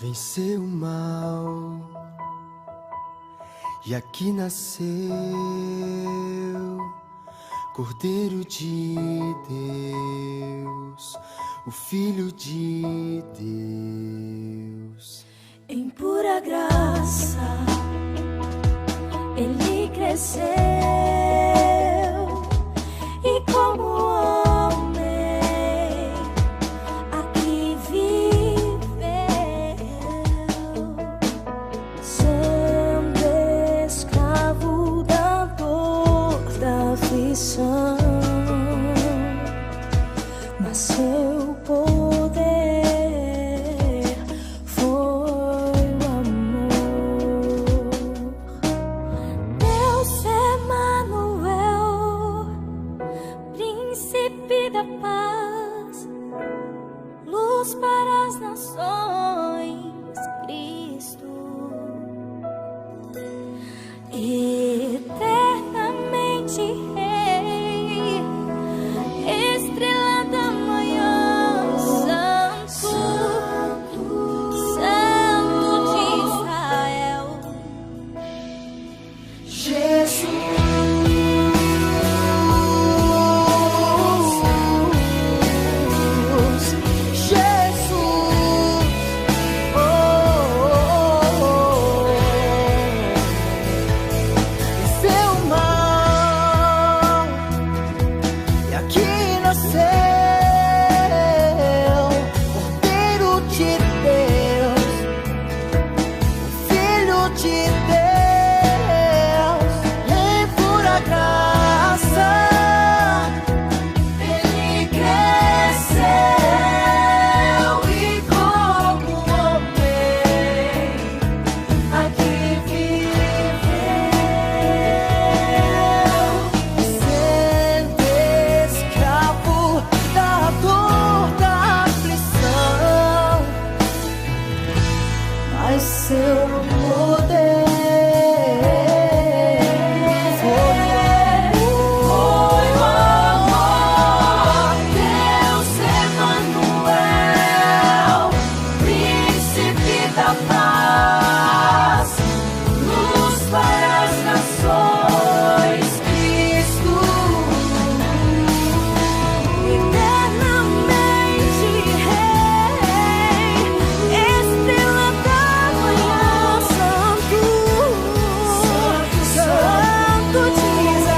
venceu o mal e aqui nasceu Cordeiro de Deus, o Filho de Deus. Em pura graça ele cresceu e como homem aqui viveu, sendo escravo da dor, da aflição, mas seu poder foi o amor. Deus Emanuel, príncipe da paz, luz para as nações, Cristo, eternamente Rei, estrela da manhã, Santo, Santo de Israel, Venceu o mal e aqui nasceu Cordeiro de Deus, o Filho de Deus. Em pura graça ele cresceu e como homem aqui viveu, sendo escravo da dor, da aflição, mas seu poder foi o amor. Deus Emanuel, príncipe da paz, luz para as nações, Cristo, eternamente Rei, estrela da manhã, Santo, Santo de Deus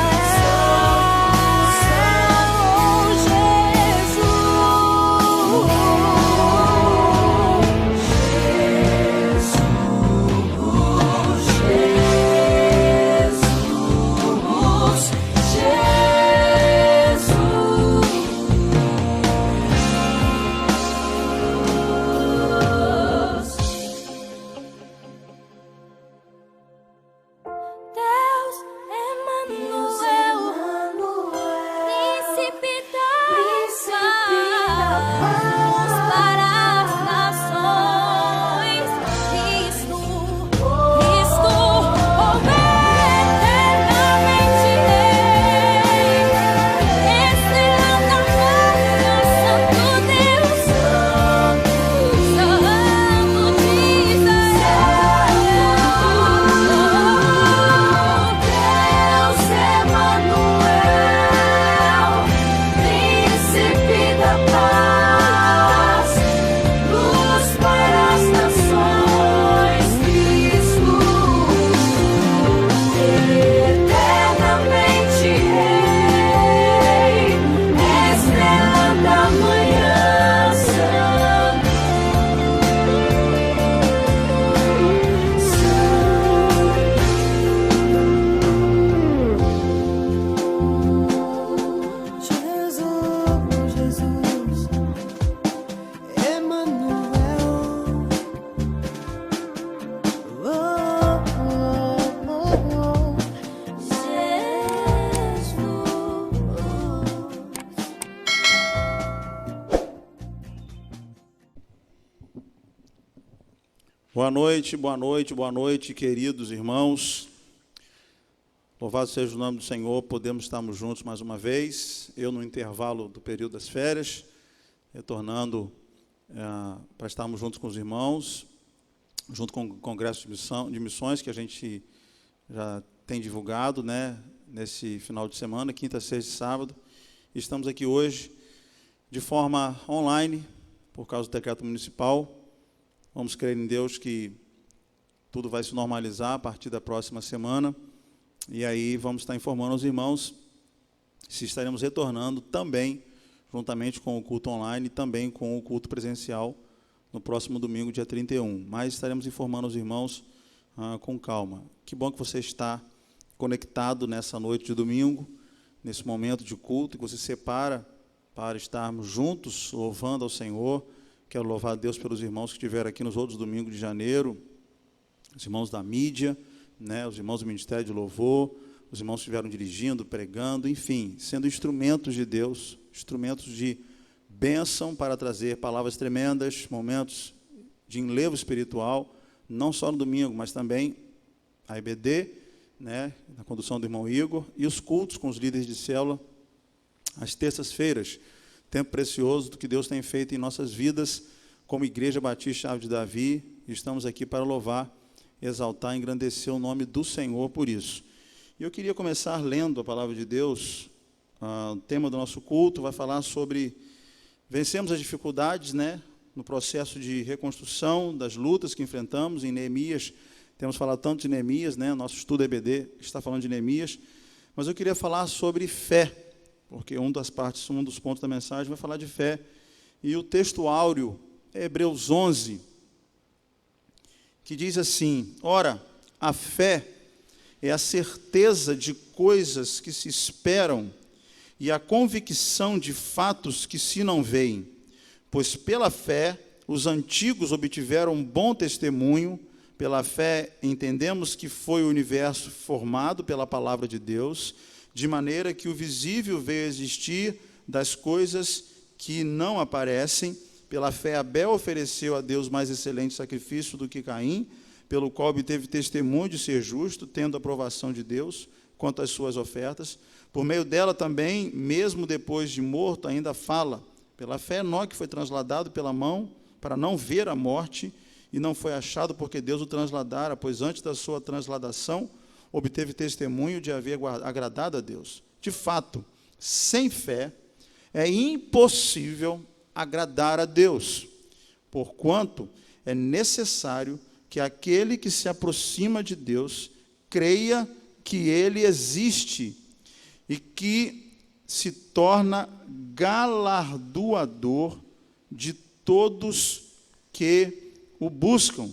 Emanuel, príncipe da paz, para as nações, Cristo, eternamente Rei, estrela da manhã, Santo Deus, Santo de Deus Emanuel, príncipe da paz, luz para as nações, Cristo, eternamente Rei, estrela da manhã, Jesus, Emanuel. Boa noite, queridos irmãos. Louvado seja o nome do Senhor, podemos estarmos juntos mais uma vez. Eu, no intervalo do período das férias, retornando para estarmos juntos com os irmãos. junto com o Congresso de Missões, que a gente já tem divulgado, né, nesse final de semana, quinta, sexta e sábado. Estamos aqui hoje de forma online, por causa do decreto municipal. Vamos crer em Deus que tudo vai se normalizar a partir da próxima semana. E aí vamos estar informando os irmãos se estaremos retornando também, juntamente com o culto online, e também com o culto presencial, no próximo domingo, dia 31. Mas estaremos informando os irmãos com calma. Que bom que você está conectado nessa noite de domingo, nesse momento de culto, que você separa para estarmos juntos, louvando ao Senhor. Quero louvar a Deus pelos irmãos que estiveram aqui nos outros domingos de janeiro, os irmãos da mídia, né, os irmãos do Ministério de Louvor, os irmãos que estiveram dirigindo, pregando, enfim, sendo instrumentos de Deus, instrumentos de bênção para trazer palavras tremendas, momentos de enlevo espiritual, não só no domingo, mas também a EBD, né, na condução do irmão Igor, e os cultos com os líderes de célula, às terças-feiras, tempo precioso do que Deus tem feito em nossas vidas, como Igreja Batista Chave de Davi, e estamos aqui para louvar, exaltar e engrandecer o nome do Senhor por isso. E eu queria começar lendo a palavra de Deus. O tema do nosso culto vai falar sobre vencemos as dificuldades, né, no processo de reconstrução, das lutas que enfrentamos em Neemias. Temos falado tanto de Neemias, né, nosso estudo EBD está falando de Neemias, mas eu queria falar sobre fé, porque um dos pontos da mensagem vai falar de fé. E o texto áureo é Hebreus 11, que diz assim: ora, a fé é a certeza de coisas que se esperam e a convicção de fatos que se não veem. Pois pela fé os antigos obtiveram bom testemunho. Pela fé entendemos que foi o universo formado pela palavra de Deus, de maneira que o visível veio a existir das coisas que não aparecem. Pela fé Abel ofereceu a Deus mais excelente sacrifício do que Caim, pelo qual obteve testemunho de ser justo, tendo aprovação de Deus quanto às suas ofertas. Por meio dela também, mesmo depois de morto, ainda fala. Pela fé, Enoque foi transladado pela mão para não ver a morte, e não foi achado porque Deus o transladara, pois antes da sua transladação, obteve testemunho de haver agradado a Deus. De fato, sem fé, é impossível agradar a Deus, porquanto é necessário que aquele que se aproxima de Deus creia que Ele existe e que se torna galardoador de todos que o buscam.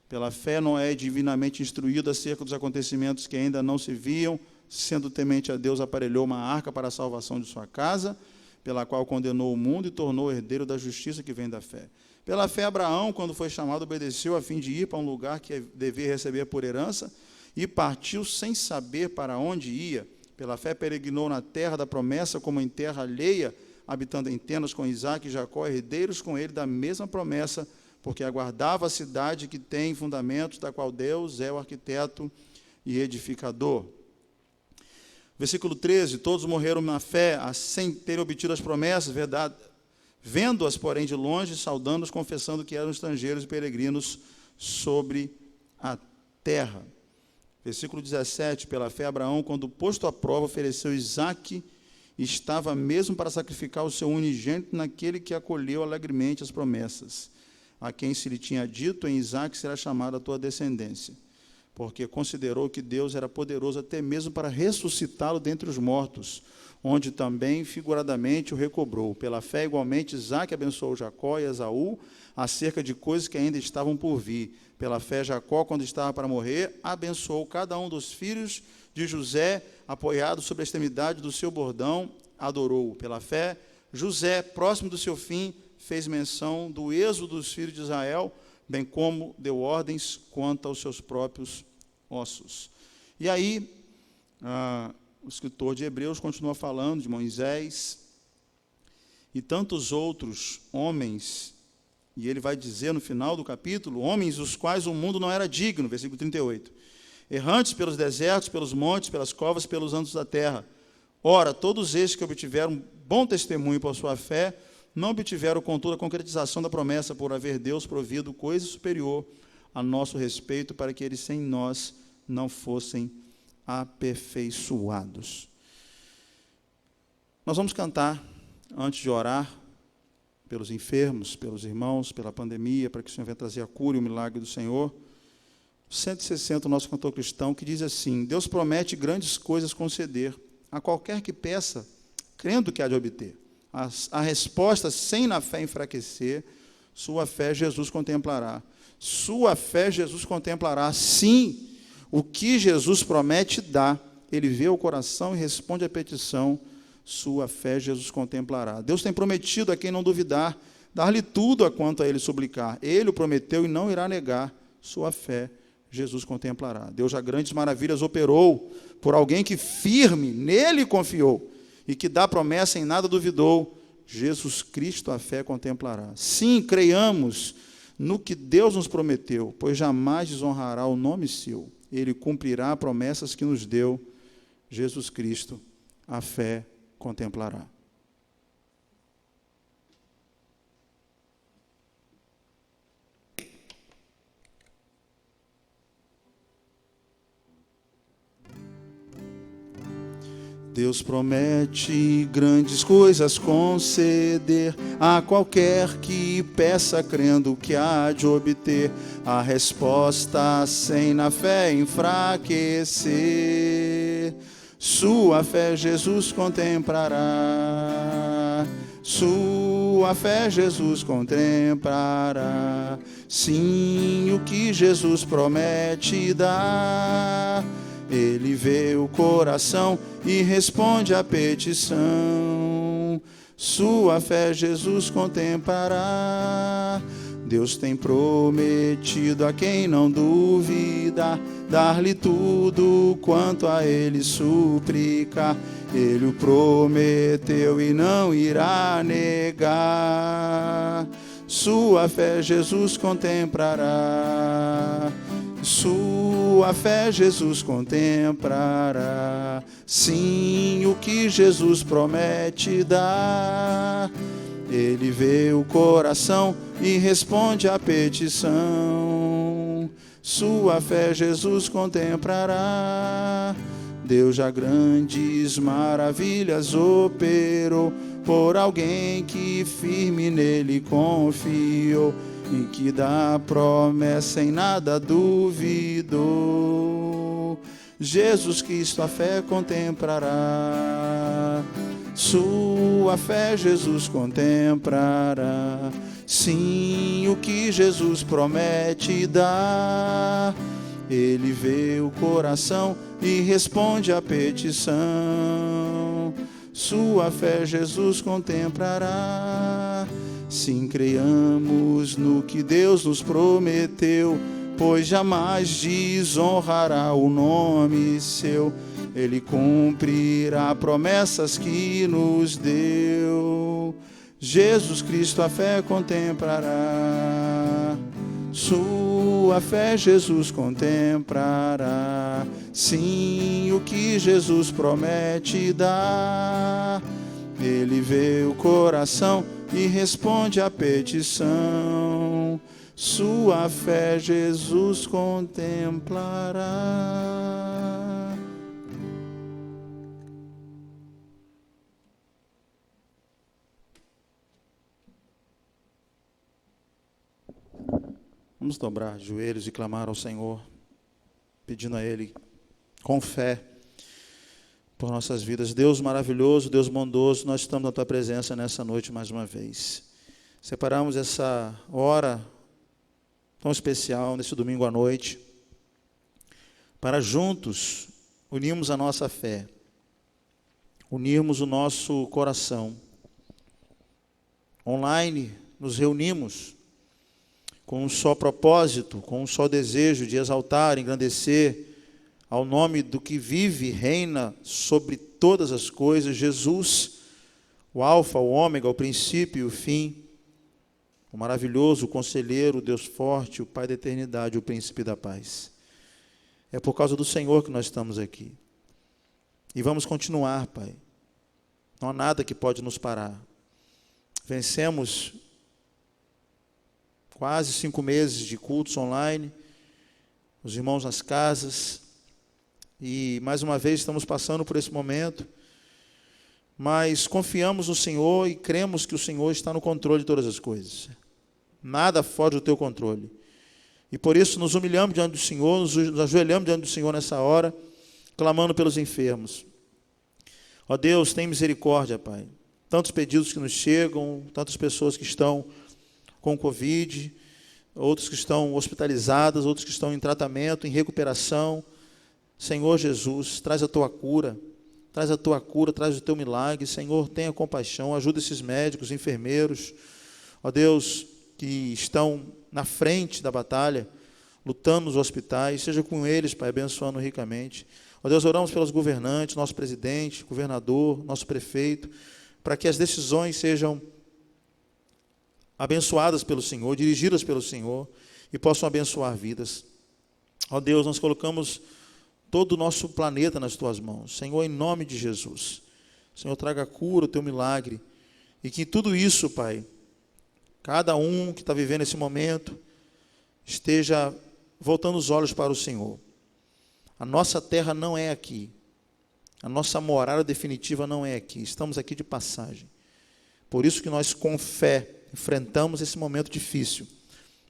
Pela fé, Noé, divinamente instruído acerca dos acontecimentos que ainda não se viam, sendo temente a Deus, aparelhou uma arca para a salvação de sua casa, pela qual condenou o mundo e tornou herdeiro da justiça que vem da fé. Pela fé, Abraão, quando foi chamado, obedeceu a fim de ir para um lugar que devia receber por herança, e partiu sem saber para onde ia. Pela fé, peregrinou na terra da promessa, como em terra alheia, habitando em tendas com Isaque e Jacó, herdeiros com ele da mesma promessa, porque aguardava a cidade que tem fundamentos, da qual Deus é o arquiteto e edificador. Versículo 13, todos morreram na fé, sem terem obtido as promessas, verdade, vendo-as, porém, de longe, saudando-os, confessando que eram estrangeiros e peregrinos sobre a terra. Versículo 17, pela fé, Abraão, quando posto à prova, ofereceu Isaque, e estava mesmo para sacrificar o seu unigênito naquele que acolheu alegremente as promessas, a quem se lhe tinha dito, em Isaque será chamada a tua descendência, porque considerou que Deus era poderoso até mesmo para ressuscitá-lo dentre os mortos, onde também figuradamente o recobrou. Pela fé, igualmente, Isaque abençoou Jacó e Esaú acerca de coisas que ainda estavam por vir. Pela fé, Jacó, quando estava para morrer, abençoou cada um dos filhos de José, apoiado sobre a extremidade do seu bordão, adorou. Pela fé, José, próximo do seu fim, fez menção do êxodo dos filhos de Israel, bem como deu ordens quanto aos seus próprios ossos. E aí, o escritor de Hebreus continua falando de Moisés e tantos outros homens, e ele vai dizer no final do capítulo, homens os quais o mundo não era digno, versículo 38, errantes pelos desertos, pelos montes, pelas covas, pelos ângulos da terra. Ora, todos estes que obtiveram bom testemunho por sua fé, não obtiveram, contudo, a concretização da promessa, por haver Deus provido coisa superior a nosso respeito, para que eles sem nós não fossem aperfeiçoados. Nós vamos cantar, antes de orar, pelos enfermos, pelos irmãos, pela pandemia, para que o Senhor venha trazer a cura e o milagre do Senhor. 160, o nosso cantor cristão, que diz assim: Deus promete grandes coisas conceder a qualquer que peça, crendo que há de obter. A resposta, sem na fé enfraquecer, sua fé Jesus contemplará. Sua fé Jesus contemplará. Sim, o que Jesus promete dá. Ele vê o coração e responde à petição. Sua fé Jesus contemplará. Deus tem prometido a quem não duvidar, dar-lhe tudo a quanto a ele suplicar. Ele o prometeu e não irá negar. Sua fé Jesus contemplará. Deus já grandes maravilhas operou por alguém que firme nele confiou e que dá promessa em nada duvidou. Jesus Cristo a fé contemplará. Sim, creiamos no que Deus nos prometeu, pois jamais desonrará o nome seu. Ele cumprirá promessas que nos deu. Jesus Cristo a fé contemplará. Deus promete grandes coisas conceder a qualquer que peça, crendo que há de obter. A resposta sem na fé enfraquecer. Sua fé Jesus contemplará. Sua fé Jesus contemplará. Sim, o que Jesus promete dar. Ele vê o coração e responde à petição. Sua fé Jesus contemplará. Deus tem prometido a quem não duvida, dar-lhe tudo quanto a ele suplicar. Ele o prometeu e não irá negar. Sua fé Jesus contemplará. Sua fé Jesus contemplará. Sim, o que Jesus promete dar. Ele vê o coração e responde à petição. Sua fé Jesus contemplará. Deus já grandes maravilhas operou por alguém que firme nele confiou e que da promessa em nada duvidou. Jesus Cristo a fé contemplará. Sua fé Jesus contemplará. Sim, o que Jesus promete dar. Ele vê o coração e responde à petição. Sua fé Jesus contemplará. Sim, creiamos no que Deus nos prometeu, pois jamais desonrará o nome seu. Ele cumprirá promessas que nos deu. Jesus Cristo a fé contemplará. Sua fé Jesus contemplará. Sim, o que Jesus promete dar. Ele vê o coração e responde à petição. Sua fé Jesus contemplará. Vamos dobrar os joelhos e clamar ao Senhor, pedindo a Ele, com fé, por nossas vidas. Deus maravilhoso, Deus bondoso, nós estamos na Tua presença nessa noite mais uma vez. Separamos essa hora tão especial, nesse domingo à noite, para juntos unirmos a nossa fé, unirmos o nosso coração. Online, nos reunimos com um só propósito, com um só desejo de exaltar, engrandecer ao nome do que vive e reina sobre todas as coisas, Jesus, o alfa, o ômega, o princípio e o fim, o maravilhoso, o conselheiro, o Deus forte, o Pai da eternidade, o príncipe da paz. É por causa do Senhor que nós estamos aqui. E vamos continuar, Pai. Não há nada que pode nos parar. Vencemos quase 5 meses de cultos online, os irmãos nas casas. E mais uma vez estamos passando por esse momento, mas confiamos no Senhor e cremos que o Senhor está no controle de todas as coisas. Nada foge do teu controle. E por isso nos humilhamos diante do Senhor, nos ajoelhamos diante do Senhor nessa hora, clamando pelos enfermos. Ó Deus, tem misericórdia, Pai. Tantos pedidos que nos chegam, tantas pessoas que estão com Covid, outros que estão hospitalizadas, outros que estão em tratamento, em recuperação. Senhor Jesus, traz a tua cura, traz o teu milagre. Senhor, tenha compaixão, ajuda esses médicos, enfermeiros, ó Deus, que estão na frente da batalha, lutando nos hospitais, seja com eles, Pai, abençoando ricamente. Ó Deus, oramos pelos governantes, nosso presidente, governador, nosso prefeito, para que as decisões sejam abençoadas pelo Senhor, dirigidas pelo Senhor, e possam abençoar vidas. Ó Deus, nós colocamos todo o nosso planeta nas tuas mãos. Senhor, em nome de Jesus. Senhor, traga a cura, o teu milagre. E que tudo isso, Pai, cada um que está vivendo esse momento, esteja voltando os olhos para o Senhor. A nossa terra não é aqui. A nossa morada definitiva não é aqui. Estamos aqui de passagem. Por isso que nós, com fé, enfrentamos esse momento difícil.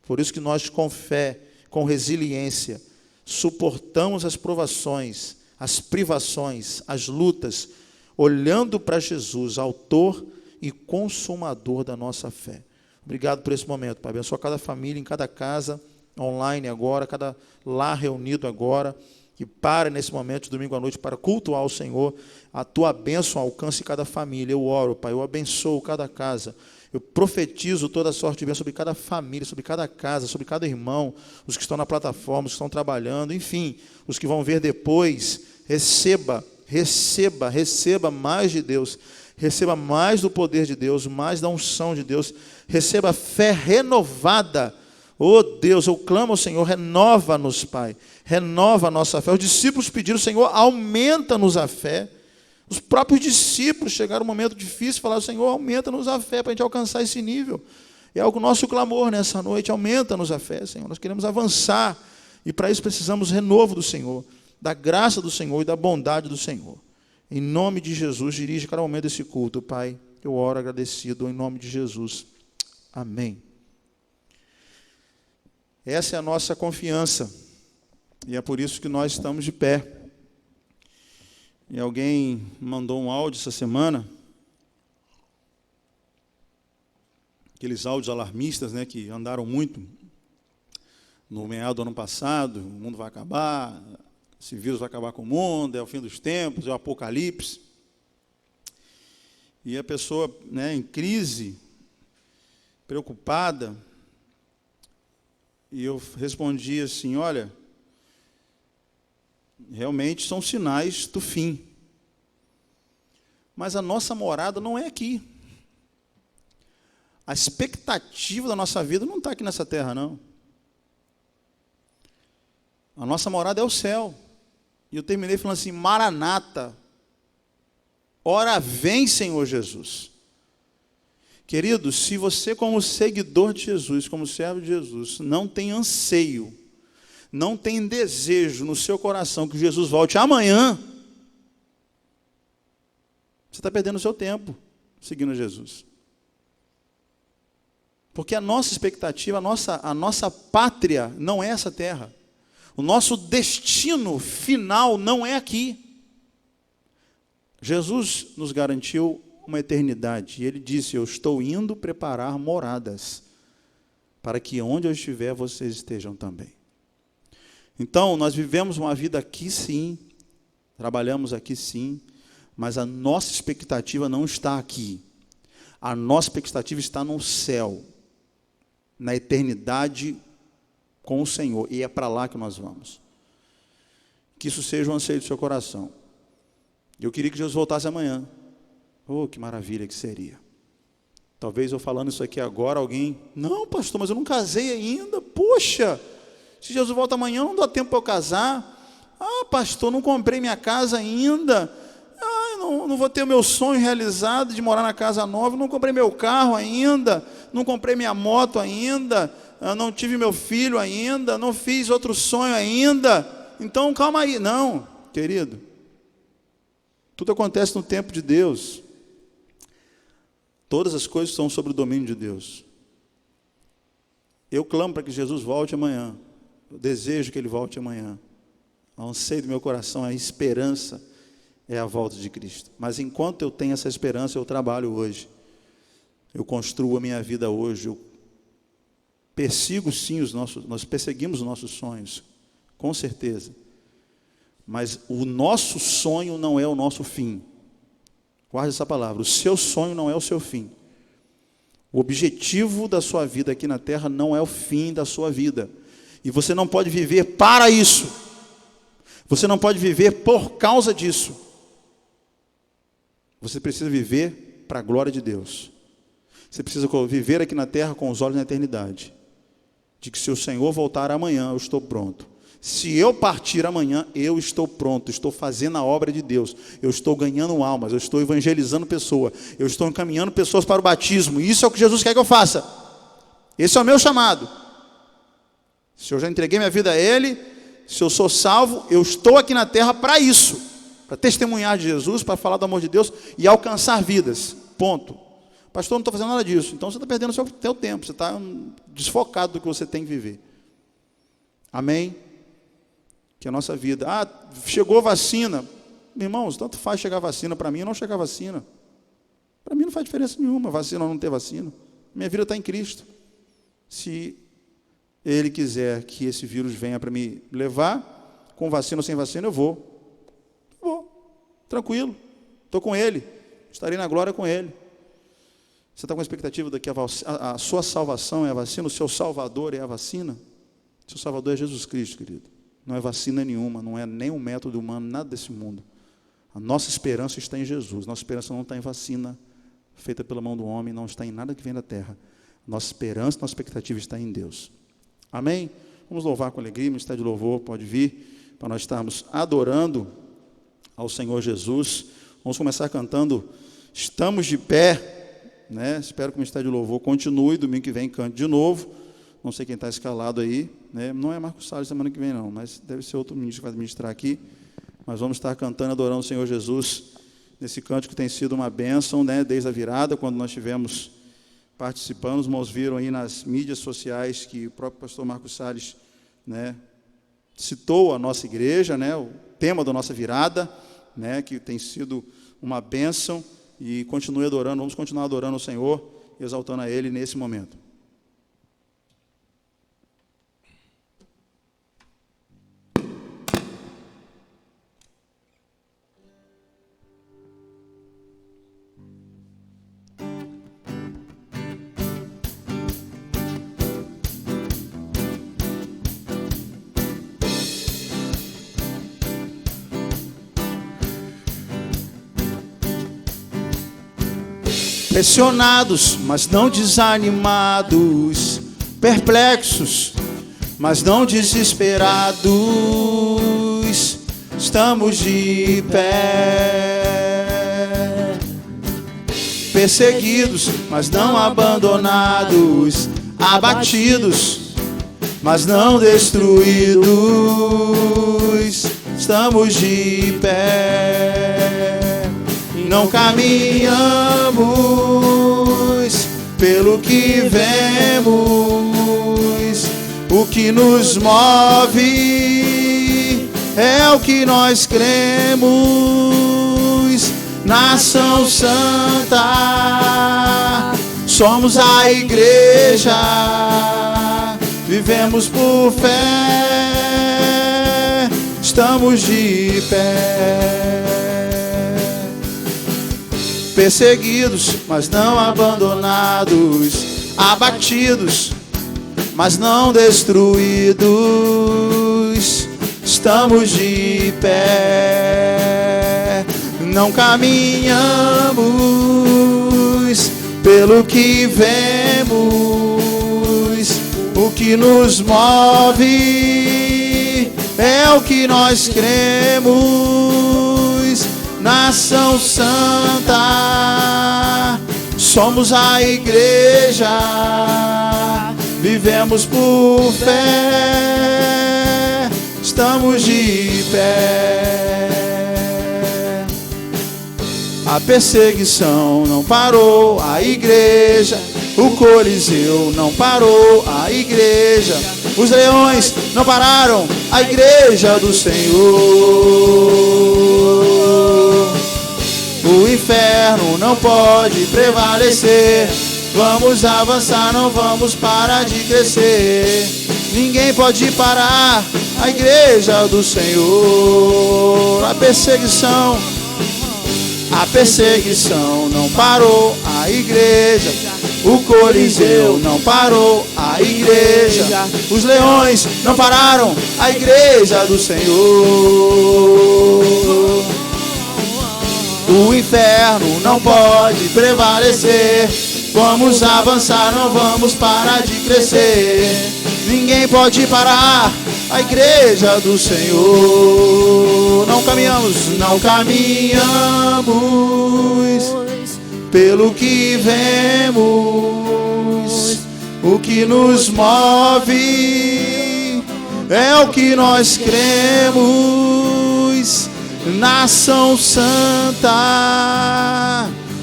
Por isso que nós, com fé, com resiliência, suportamos as provações, as privações, as lutas, olhando para Jesus, autor e consumador da nossa fé. Obrigado por esse momento, Pai. Abençoa cada família, em cada casa, online agora, cada lar reunido agora, que pare nesse momento de domingo à noite para cultuar o Senhor. A tua bênção alcance cada família. Eu oro, Pai, eu abençoo cada casa. Eu profetizo toda a sorte de bênção sobre cada família, sobre cada casa, sobre cada irmão, os que estão na plataforma, os que estão trabalhando, enfim, os que vão ver depois. Receba mais de Deus, receba mais do poder de Deus, mais da unção de Deus, receba fé renovada. Oh Deus, eu clamo ao Senhor, renova-nos, Pai, renova a nossa fé. Os discípulos pediram, Senhor, aumenta-nos a fé. Os próprios discípulos chegaram um momento difícil e falaram, Senhor, aumenta-nos a fé para a gente alcançar esse nível. É o nosso clamor nessa noite, aumenta-nos a fé, Senhor. Nós queremos avançar e para isso precisamos renovo do Senhor, da graça do Senhor e da bondade do Senhor. Em nome de Jesus, dirige cada momento desse culto, Pai. Eu oro agradecido em nome de Jesus. Amém. Essa é a nossa confiança e é por isso que nós estamos de pé. E alguém mandou um áudio essa semana, aqueles áudios alarmistas, né, que andaram muito no meado do ano passado, o mundo vai acabar, esse vírus vai acabar com o mundo, é o fim dos tempos, é o apocalipse. E a pessoa, né, em crise, preocupada, e eu respondi assim, olha, realmente são sinais do fim. Mas a nossa morada não é aqui. A expectativa da nossa vida não está aqui nessa terra, não. A nossa morada é o céu. E eu terminei falando assim, Maranata, ora vem, Senhor Jesus. Querido, se você como seguidor de Jesus, como servo de Jesus, não tem anseio, não tem desejo no seu coração que Jesus volte amanhã, você está perdendo o seu tempo seguindo Jesus. Porque a nossa expectativa, a nossa pátria não é essa terra. O nosso destino final não é aqui. Jesus nos garantiu uma eternidade. E Ele disse, eu estou indo preparar moradas, para que onde eu estiver, vocês estejam também. Então, nós vivemos uma vida aqui sim, trabalhamos aqui sim, mas a nossa expectativa não está aqui. A nossa expectativa está no céu, na eternidade com o Senhor, e é para lá que nós vamos. Que isso seja um anseio do seu coração. Eu queria que Jesus voltasse amanhã. Oh, que maravilha que seria. Talvez eu falando isso aqui agora, alguém, não pastor, mas eu não casei ainda, poxa, se Jesus volta amanhã, não dá tempo para eu casar. Ah, pastor, não comprei minha casa ainda. Ah, não vou ter o meu sonho realizado de morar na casa nova. Não comprei meu carro ainda. Não comprei minha moto ainda. eu não tive meu filho ainda, não fiz outro sonho ainda, então calma aí. Não, querido, tudo acontece no tempo de Deus. Todas as coisas estão sob o domínio de Deus. Eu clamo para que Jesus volte amanhã. Eu desejo que Ele volte amanhã. O anseio do meu coração, a esperança é a volta de Cristo. Mas enquanto eu tenho essa esperança, eu trabalho hoje. Eu construo a minha vida hoje. Eu persigo sim nós perseguimos os nossos sonhos, com certeza. Mas o nosso sonho não é o nosso fim. Guarde essa palavra. O seu sonho não é o seu fim. O objetivo da sua vida aqui na terra não é o fim da sua vida. E você não pode viver para isso. Você não pode viver por causa disso. Você precisa viver para a glória de Deus. Você precisa viver aqui na terra com os olhos na eternidade. De que se o Senhor voltar amanhã, eu estou pronto. Se eu partir amanhã, eu estou pronto, estou fazendo a obra de Deus, eu estou ganhando almas, eu estou evangelizando pessoas, eu estou encaminhando pessoas para o batismo. Isso é o que Jesus quer que eu faça. Esse é o meu chamado. Se eu já entreguei minha vida a Ele, se eu sou salvo, eu estou aqui na terra para isso, para testemunhar de Jesus, para falar do amor de Deus e alcançar vidas. Ponto. Pastor, não estou fazendo nada disso. Então você está perdendo o seu tempo, você está desfocado do que você tem que viver. Amém? Que a nossa vida, chegou vacina, irmãos, tanto faz chegar vacina para mim ou não chegar vacina, para mim não faz diferença nenhuma, vacina ou não ter vacina, minha vida está em Cristo. Se Ele quiser que esse vírus venha para me levar, com vacina ou sem vacina, eu vou, tranquilo, estou com Ele, estarei na glória com Ele. Você está com a expectativa de que a sua salvação é a vacina, o seu Salvador é a vacina? O seu Salvador é Jesus Cristo, querido. Não é vacina nenhuma, não é nem um método humano, nada desse mundo. A nossa esperança está em Jesus. Nossa esperança não está em vacina feita pela mão do homem, não está em nada que vem da terra. Nossa esperança, nossa expectativa está em Deus. Amém? Vamos louvar com alegria, o ministério de louvor pode vir, para nós estarmos adorando ao Senhor Jesus. Vamos começar cantando Estamos de Pé, né? Espero que o ministério de louvor continue, domingo que vem cante de novo. Não sei quem está escalado aí, né? Não é Marcos Salles semana que vem não, mas deve ser outro ministro que vai ministrar aqui. Mas vamos estar cantando, adorando o Senhor Jesus, nesse cântico que tem sido uma bênção, né? Desde a virada, quando nós estivemos participando, os irmãos viram aí nas mídias sociais que o próprio pastor Marcos Salles, né, citou a nossa igreja, né? O tema da nossa virada, né? Que tem sido uma bênção, e continue adorando, vamos continuar adorando o Senhor, exaltando a Ele nesse momento. Pressionados, mas não desanimados, perplexos, mas não desesperados, estamos de pé. Perseguidos, mas não abandonados, abatidos, mas não destruídos, estamos de pé. Não caminhamos pelo que vemos, o que nos move é o que nós cremos. Nação Santa, somos a igreja, vivemos por fé, estamos de pé. Perseguidos, mas não abandonados, abatidos, mas não destruídos, estamos de pé. Não caminhamos pelo que vemos, o que nos move é o que nós cremos. Nação Santa, somos a igreja, vivemos por fé, estamos de pé. A perseguição não parou a igreja, o Coliseu não parou a igreja, os leões não pararam a igreja do Senhor. O inferno não pode prevalecer, vamos avançar, não vamos parar de crescer. Ninguém pode parar a igreja do Senhor. A perseguição não parou a igreja, o Coliseu não parou a igreja, os leões não pararam a igreja do Senhor. O inferno não pode prevalecer, vamos avançar, não vamos parar de crescer. Ninguém pode parar a igreja do Senhor. Não caminhamos pelo que vemos, o que nos move é o que nós cremos. Nação santa,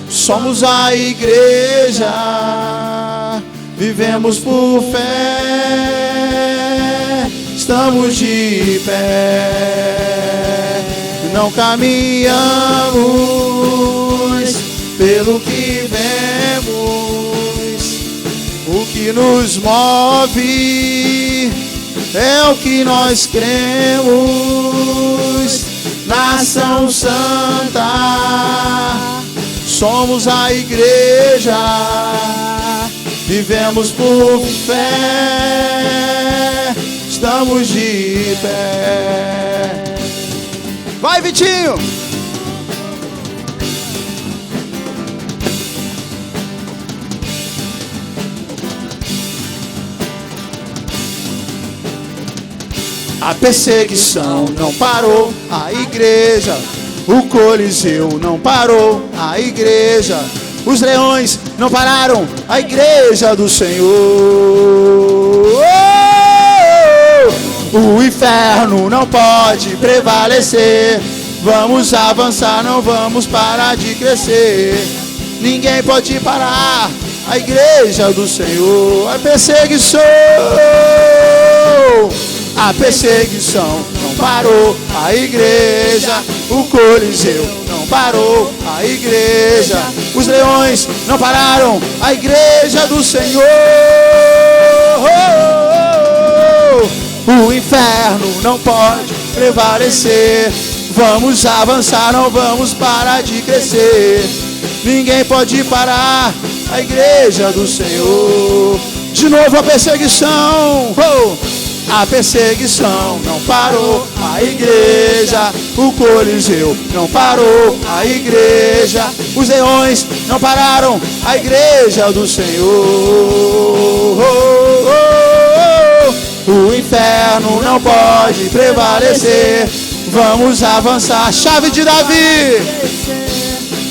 somos a igreja, vivemos por fé, estamos de pé. Não caminhamos pelo que vemos, o que nos move é o que nós cremos. Nação santa, somos a igreja, vivemos por fé, estamos de pé. Vai, Vitinho! A perseguição não parou a igreja, o Coliseu não parou a igreja, os leões não pararam a igreja do Senhor. O inferno não pode prevalecer, vamos avançar, não vamos parar de crescer. Ninguém pode parar a igreja do Senhor. A perseguição não parou a igreja, o Coliseu não parou a igreja, os leões não pararam a igreja do Senhor. O inferno não pode prevalecer, vamos avançar, não vamos parar de crescer. Ninguém pode parar a igreja do Senhor. De novo a perseguição. A perseguição não parou a igreja, o Coliseu não parou a igreja, os leões não pararam a igreja do Senhor. O inferno não pode prevalecer, vamos avançar. Chave de Davi,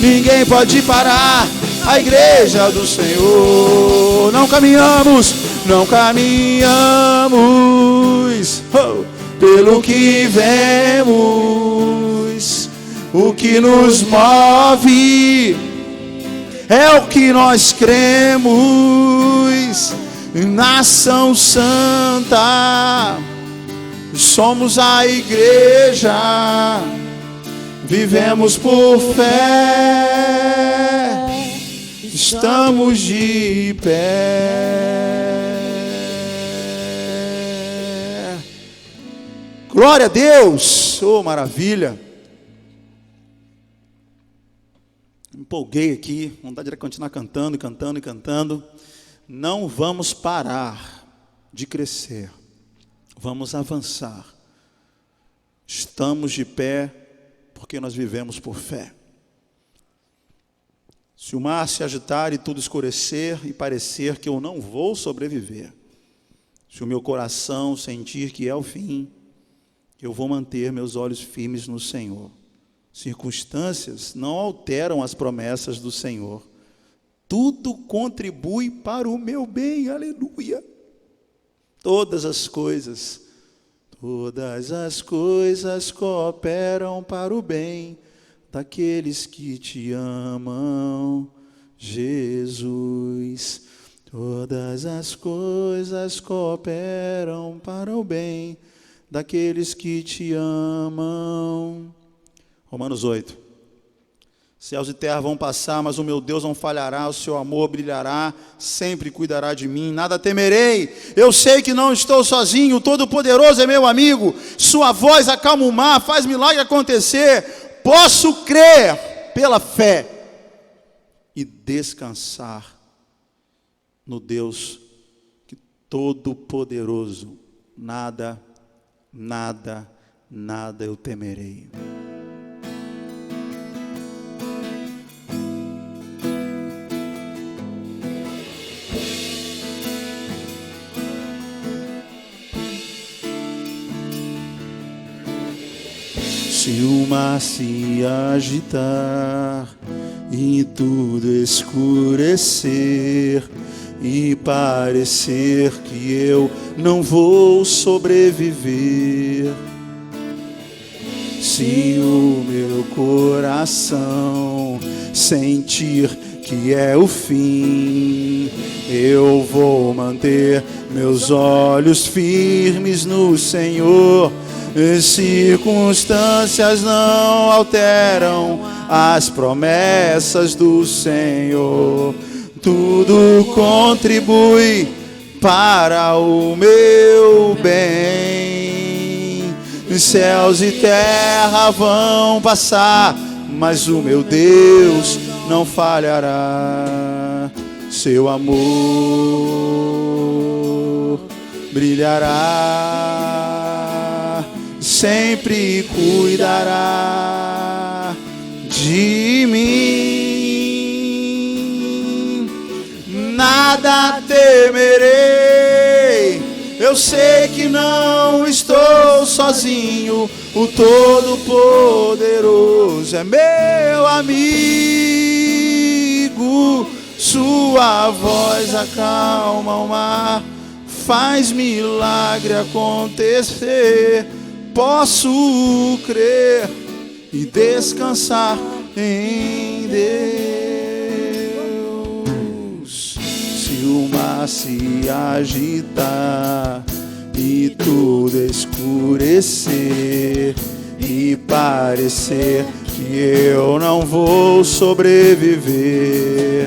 ninguém pode parar a igreja do Senhor. Não caminhamos pelo que vemos, o que nos move é o que nós cremos. Nação santa, somos a igreja, vivemos por fé, estamos de pé. Glória a Deus! Oh, maravilha! Empolguei aqui, vontade de continuar cantando, cantando e cantando. Não vamos parar de crescer, vamos avançar. Estamos de pé porque nós vivemos por fé. Se o mar se agitar e tudo escurecer e parecer que eu não vou sobreviver, se o meu coração sentir que é o fim, eu vou manter meus olhos firmes no Senhor. Circunstâncias não alteram as promessas do Senhor. Tudo contribui para o meu bem, aleluia. Todas as coisas cooperam para o bem daqueles que te amam, Jesus. Todas as coisas cooperam para o bem daqueles que te amam. Romanos 8. Céus e terra vão passar, mas o meu Deus não falhará, o seu amor brilhará, sempre cuidará de mim, nada temerei. Eu sei que não estou sozinho, o Todo-Poderoso é meu amigo, sua voz acalma o mar, faz milagre acontecer. Posso crer pela fé e descansar no Deus que Todo-Poderoso, nada eu temerei. Se o mar se agitar e tudo escurecer e parecer que eu não vou sobreviver, se o meu coração sentir que é o fim, eu vou manter meus olhos firmes no Senhor. Circunstâncias não alteram as promessas do Senhor. Tudo contribui para o meu bem. Céus e terra vão passar, mas o meu Deus não falhará. Seu amor brilhará, sempre cuidará de mim. Nada temerei, eu sei que não estou sozinho. O Todo-Poderoso é meu amigo. Sua voz acalma o mar, faz milagre acontecer. Posso crer e descansar em Deus. Se o mar se agitar e tudo escurecer e parecer que eu não vou sobreviver,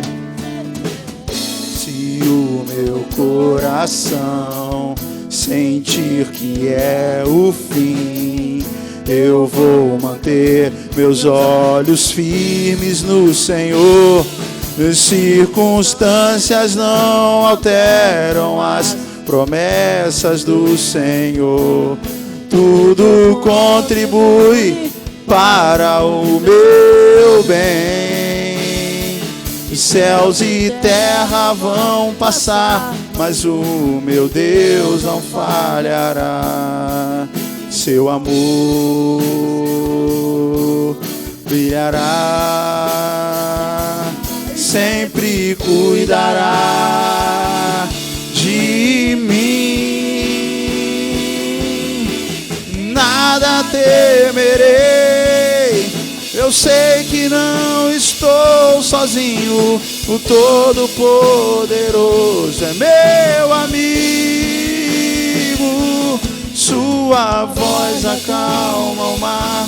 se o meu coração sentir que é o fim, eu vou manter meus olhos firmes no Senhor. Circunstâncias não alteram as promessas do Senhor. Tudo contribui para o meu bem. Céus e terra vão passar, mas o meu Deus não falhará. Seu amor brilhará, sempre cuidará de mim. Nada temerei, eu sei que não estou sozinho. O Todo-Poderoso é meu amigo. Sua voz acalma o mar,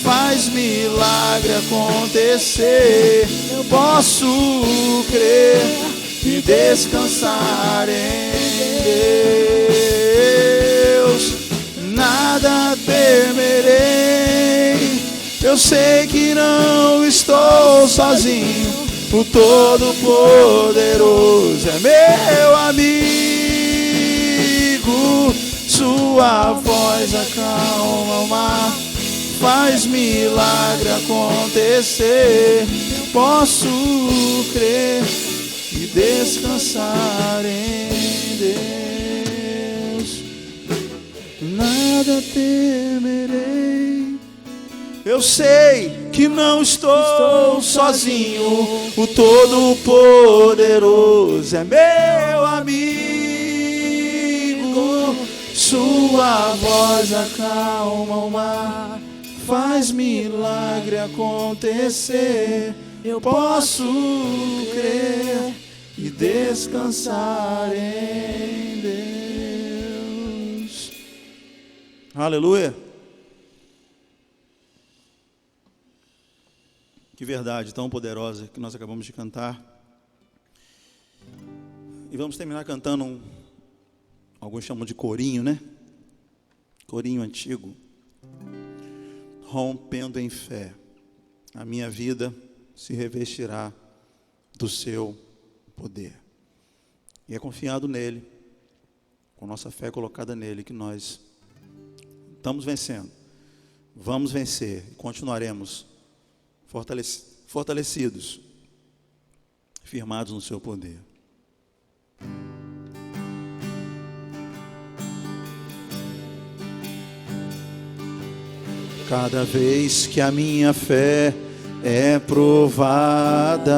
faz milagre acontecer. Eu posso crer e descansar em Deus. Nada temerei, eu sei que não estou sozinho. O Todo-Poderoso é meu amigo. Sua voz acalma o mar, faz milagre acontecer. Posso crer e descansar em Deus. Nada temerei, eu sei que não estou sozinho. O Todo-Poderoso é meu amigo. Sua voz acalma o mar, faz milagre acontecer. Eu posso crer e descansar em Deus. Aleluia. Que verdade tão poderosa que nós acabamos de cantar. E vamos terminar cantando alguns chamam de corinho, né? Corinho antigo. Rompendo em fé, a minha vida se revestirá do seu poder. E é confiado nele, com nossa fé colocada nele, que nós estamos vencendo. Vamos vencer e continuaremos fortalecidos, firmados no seu poder. Cada vez que a minha fé é provada,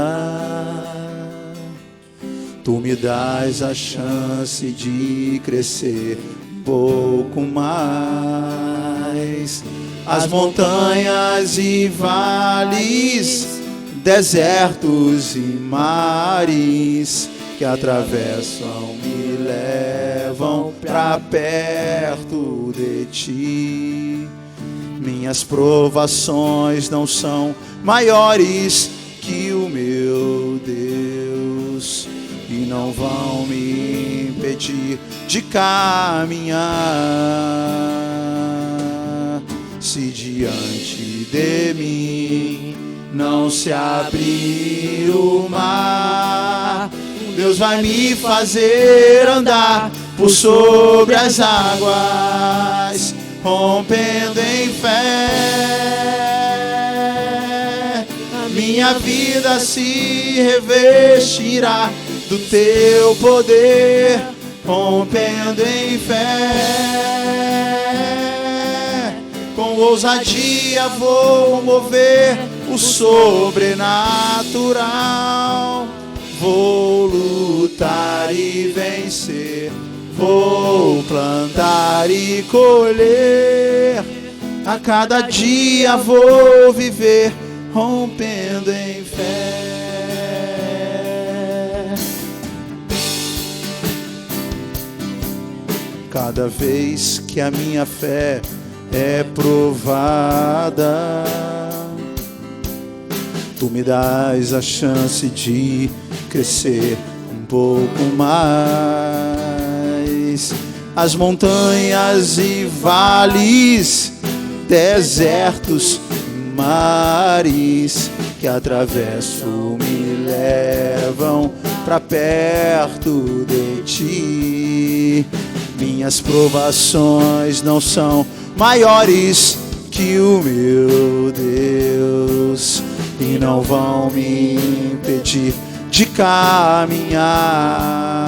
tu me dás a chance de crescer um pouco mais. As montanhas e vales, desertos e mares que atravessam me levam pra perto de ti. Minhas provações não são maiores que o meu Deus e não vão me impedir de caminhar. Se diante de mim não se abrir o mar, Deus vai me fazer andar por sobre as águas, rompendo em fé. A minha vida se revestirá do teu poder, rompendo em fé. Com ousadia vou mover o sobrenatural. Vou lutar e vencer, vou plantar e colher. A cada dia vou viver, rompendo em fé. Cada vez que a minha fé é provada, tu me dás a chance de crescer um pouco mais. As montanhas e vales, desertos e mares que atravesso me levam pra perto de ti. Minhas provações não são maiores que o meu Deus e não vão me impedir de caminhar.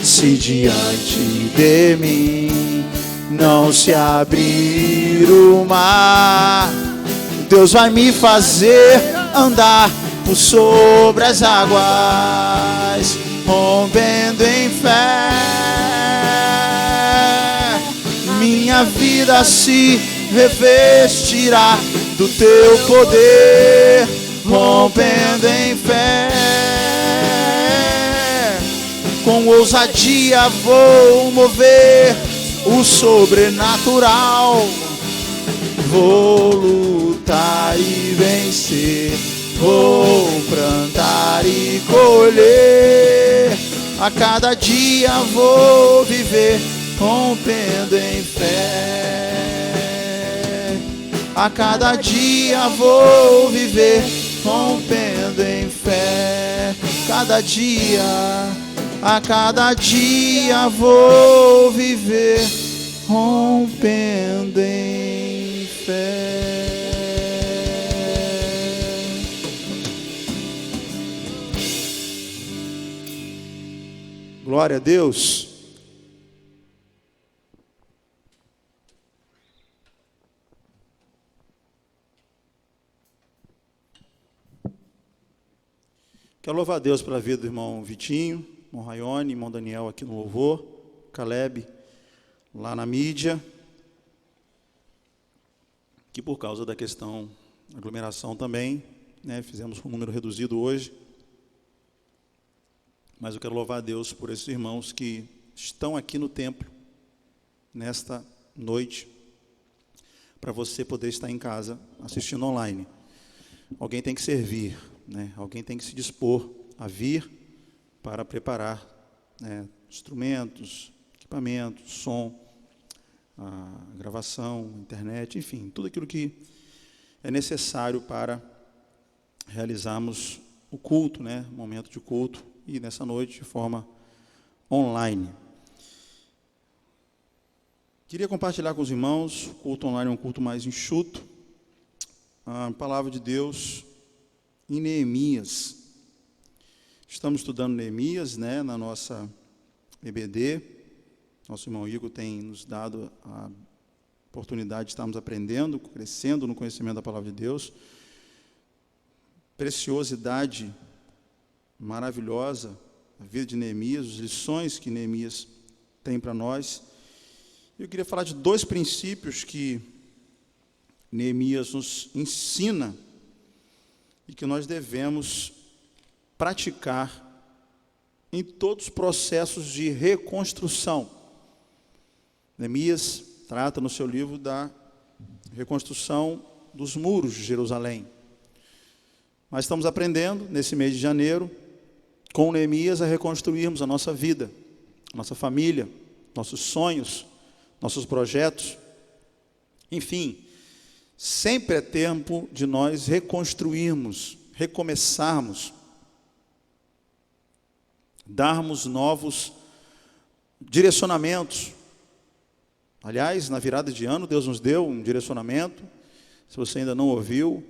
Se diante de mim não se abrir o mar, Deus vai me fazer andar por sobre as águas, rompendo em fé. Minha vida se revestirá do teu poder, rompendo em fé. Com ousadia vou mover o sobrenatural. Vou lutar e vencer, vou plantar e colher. A cada dia vou viver, rompendo em fé. A cada dia vou viver, rompendo em fé. A cada dia vou viver, rompendo em fé. Glória a Deus. Quero louvar a Deus pela vida do irmão Vitinho, irmão Raione, irmão Daniel aqui no louvor. Caleb, lá na mídia, que por causa da questão aglomeração também, né, fizemos um número reduzido hoje, mas eu quero louvar a Deus por esses irmãos que estão aqui no templo, nesta noite, para você poder estar em casa assistindo online. Alguém tem que servir, né? Alguém tem que se dispor a vir para preparar, né, instrumentos, equipamentos, som, a gravação, internet, enfim, tudo aquilo que é necessário para realizarmos o culto, né, o momento de culto, e nessa noite de forma online. Queria compartilhar com os irmãos, o culto online é um culto mais enxuto, a palavra de Deus em Neemias. Estamos estudando Neemias, né, na nossa EBD. Nosso irmão Igor tem nos dado a oportunidade de estarmos aprendendo, crescendo no conhecimento da palavra de Deus. Preciosidade maravilhosa, a vida de Neemias, as lições que Neemias tem para nós. Eu queria falar de 2 princípios que Neemias nos ensina e que nós devemos praticar em todos os processos de reconstrução. Neemias trata no seu livro da reconstrução dos muros de Jerusalém. Nós estamos aprendendo, nesse mês de janeiro, com Neemias, a reconstruirmos a nossa vida, a nossa família, nossos sonhos, nossos projetos. Enfim, sempre é tempo de nós reconstruirmos, recomeçarmos, darmos novos direcionamentos. Aliás, na virada de ano, Deus nos deu um direcionamento. Se você ainda não ouviu,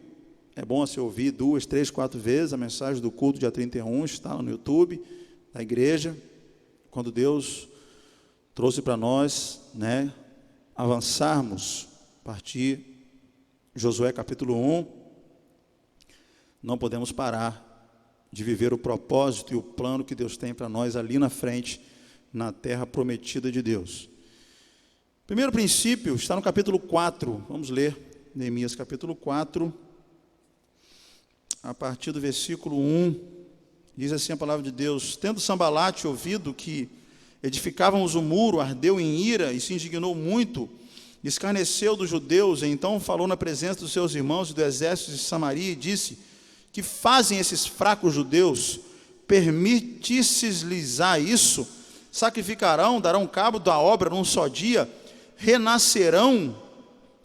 é bom você ouvir 2, 3, 4 vezes a mensagem do culto dia 31, está lá no YouTube, da igreja, quando Deus trouxe para nós, né, avançarmos, a partir de Josué capítulo 1, não podemos parar de viver o propósito e o plano que Deus tem para nós ali na frente, na terra prometida de Deus. Primeiro princípio está no capítulo 4, vamos ler Neemias capítulo 4, a partir do versículo 1, diz assim a palavra de Deus: tendo Sambalate ouvido que edificávamos o muro, ardeu em ira e se indignou muito, escarneceu dos judeus, e então falou na presença dos seus irmãos e do exército de Samaria e disse: que fazem esses fracos judeus? Permitisses-lhes isso? Sacrificarão, darão cabo da obra num só dia? Renascerão,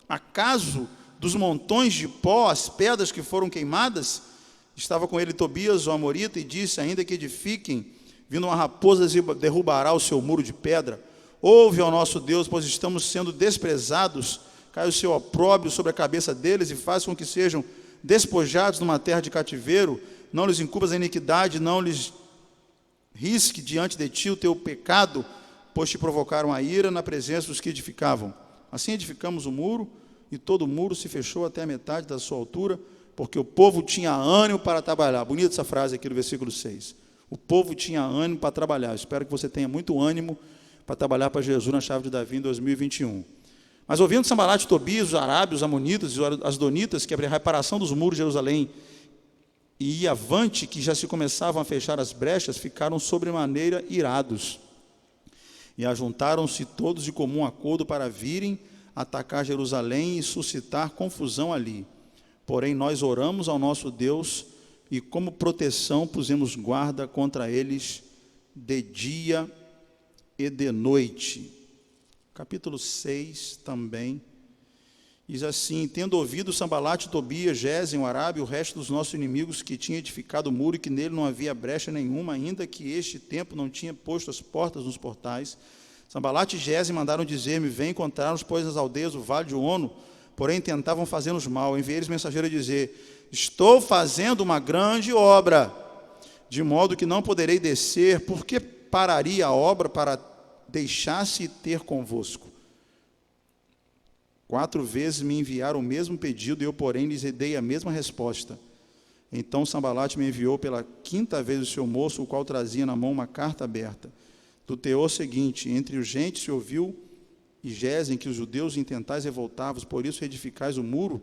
acaso, dos montões de pó, as pedras que foram queimadas? Estava com ele Tobias, o amorita, e disse: ainda que edifiquem, vindo uma raposa derrubará o seu muro de pedra. Ouve ao nosso Deus, pois estamos sendo desprezados. Cai o seu opróbrio sobre a cabeça deles e faz com que sejam despojados numa terra de cativeiro. Não lhes incubas a iniquidade, não lhes risque diante de ti o teu pecado, pois te provocaram a ira na presença dos que edificavam. Assim edificamos o muro, e todo o muro se fechou até a metade da sua altura, porque o povo tinha ânimo para trabalhar. Bonita essa frase aqui no versículo 6. O povo tinha ânimo para trabalhar. Espero que você tenha muito ânimo para trabalhar para Jesus na chave de Davi em 2021. Mas ouvindo Sambalate, Tobias, os arábios, os amonitas e os asdonitas, que a reparação dos muros de Jerusalém e avante, que já se começavam a fechar as brechas, ficaram sobremaneira irados. E ajuntaram-se todos de comum acordo para virem atacar Jerusalém e suscitar confusão ali. Porém, nós oramos ao nosso Deus e, como proteção, pusemos guarda contra eles de dia e de noite. Capítulo 6 também diz assim: tendo ouvido Sambalate, Tobias, Gesem, o Arábio, o resto dos nossos inimigos, que tinha edificado o muro e que nele não havia brecha nenhuma, ainda que este tempo não tinha posto as portas nos portais, Sambalate e Gesem mandaram dizer-me: vem encontrar-nos, pois, nas aldeias do vale de Ono. Porém tentavam fazer-nos mal. Enviei-lhes mensageiro a dizer: estou fazendo uma grande obra, de modo que não poderei descer. Por que pararia a obra para deixar-se ter convosco? 4 vezes me enviaram o mesmo pedido, e eu, porém, lhes dei a mesma resposta. Então Sambalate me enviou pela 5ª vez o seu moço, o qual trazia na mão uma carta aberta. do teor seguinte: entre os gentes se ouviu e gezem que os judeus intentais revoltar-vos, por isso edificais o muro,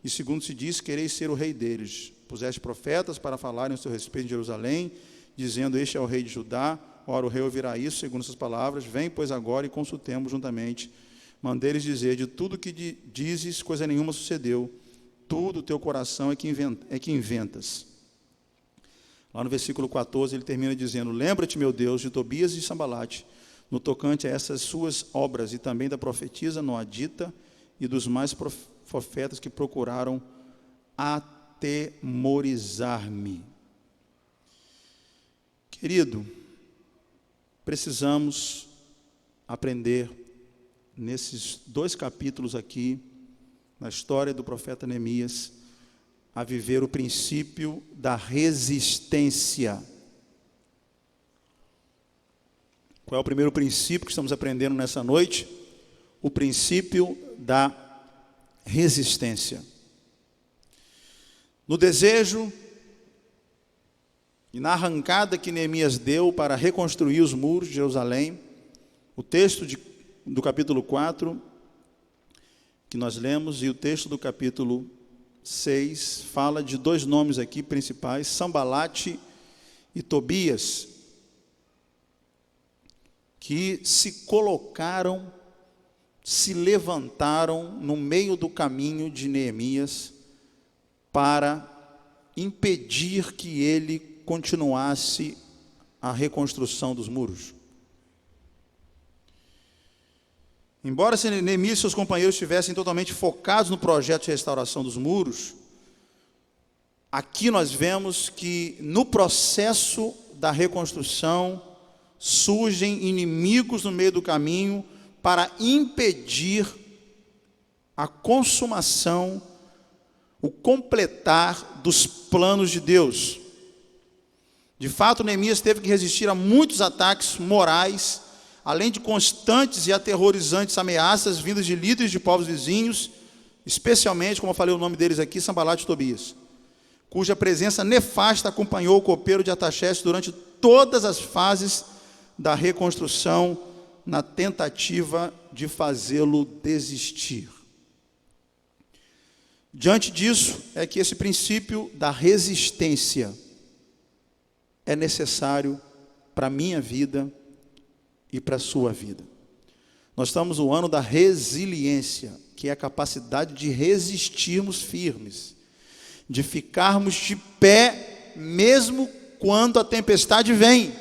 e segundo se diz, quereis ser o rei deles. Puseste profetas para falarem a seu respeito em Jerusalém, dizendo: este é o rei de Judá. Ora, o rei ouvirá isso, segundo essas palavras. Vem, pois, agora e consultemos juntamente. Mandei-lhes dizer: de tudo que dizes, coisa nenhuma sucedeu. Tudo o teu coração é que inventas. Lá no versículo 14, ele termina dizendo: lembra-te, meu Deus, de Tobias e Sambalate, no tocante a essas suas obras, e também da profetisa Noadita e dos mais profetas que procuraram atemorizar-me. Querido, precisamos aprender nesses 2 capítulos aqui, na história do profeta Neemias, a viver o princípio da resistência. Qual é o primeiro princípio que estamos aprendendo nessa noite? O princípio da resistência. No desejo e na arrancada que Neemias deu para reconstruir os muros de Jerusalém, o texto do capítulo 4, que nós lemos, e o texto do capítulo 6, fala de 2 nomes aqui principais, Sambalate e Tobias, que se colocaram, se levantaram no meio do caminho de Neemias para impedir que ele continuasse a reconstrução dos muros. Embora Neemias e seus companheiros estivessem totalmente focados no projeto de restauração dos muros, aqui nós vemos que no processo da reconstrução surgem inimigos no meio do caminho para impedir a consumação, o completar dos planos de Deus. De fato, Neemias teve que resistir a muitos ataques morais, além de constantes e aterrorizantes ameaças vindas de líderes de povos vizinhos, especialmente, como eu falei o nome deles aqui, Sambalate e Tobias, cuja presença nefasta acompanhou o copeiro de Artaxerxes durante todas as fases da reconstrução, na tentativa de fazê-lo desistir. Diante disso, é que esse princípio da resistência é necessário para a minha vida e para a sua vida. Nós estamos no ano da resiliência, que é a capacidade de resistirmos firmes, de ficarmos de pé, mesmo quando a tempestade vem,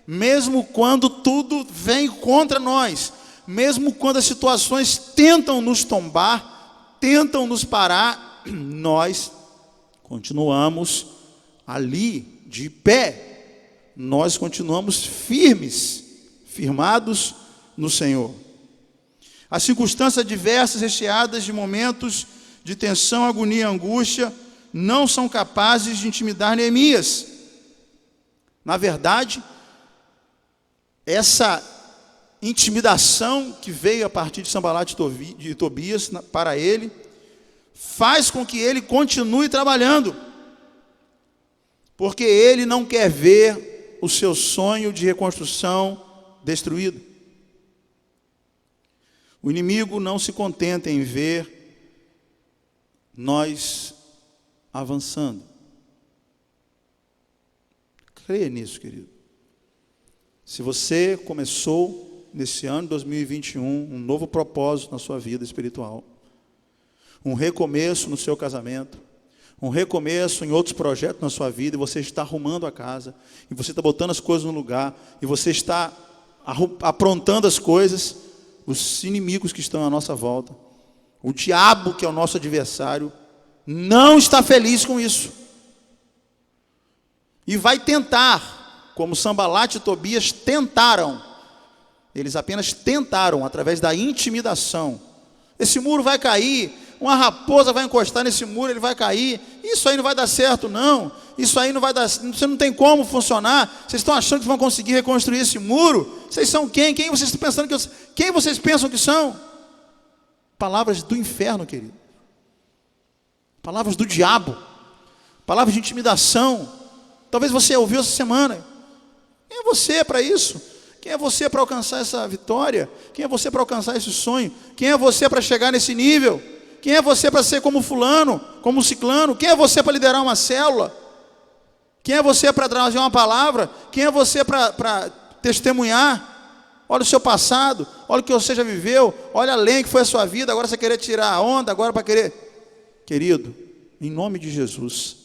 mesmo quando tudo vem contra nós, mesmo quando as situações tentam nos tombar, tentam nos parar, nós continuamos ali, de pé, nós continuamos firmados no Senhor. As circunstâncias adversas, recheadas de momentos de tensão, agonia e angústia, não são capazes de intimidar Neemias. Na verdade, essa intimidação que veio a partir de Sambalate e Tobias para ele, faz com que ele continue trabalhando, porque ele não quer ver o seu sonho de reconstrução destruído. O inimigo não se contenta em ver nós avançando. Creia nisso, querido. Se você começou nesse ano de 2021 um novo propósito na sua vida espiritual, um recomeço no seu casamento, um recomeço em outros projetos na sua vida, e você está arrumando a casa, e você está botando as coisas no lugar, e você está aprontando as coisas, os inimigos que estão à nossa volta, o diabo que é o nosso adversário, não está feliz com isso. E vai tentar, como Sambalate e Tobias tentaram, eles apenas tentaram, através da intimidação. Esse muro vai cair, uma raposa vai encostar nesse muro, ele vai cair, isso aí não vai dar certo não, isso aí não vai dar, você não tem como funcionar, vocês estão achando que vão conseguir reconstruir esse muro? Vocês são quem? Quem vocês estão pensando que quem vocês pensam que são? Palavras do inferno, querido. Palavras do diabo. Palavras de intimidação. Talvez você ouviu essa semana. Quem é você para isso? Quem é você para alcançar essa vitória? Quem é você para alcançar esse sonho? Quem é você para chegar nesse nível? Quem é você para ser como fulano, como ciclano? Quem é você para liderar uma célula? Quem é você para trazer uma palavra? Quem é você para testemunhar? Olha o seu passado, olha o que você já viveu, olha além que foi a sua vida, agora você querer tirar a onda, agora para querer... Querido, em nome de Jesus,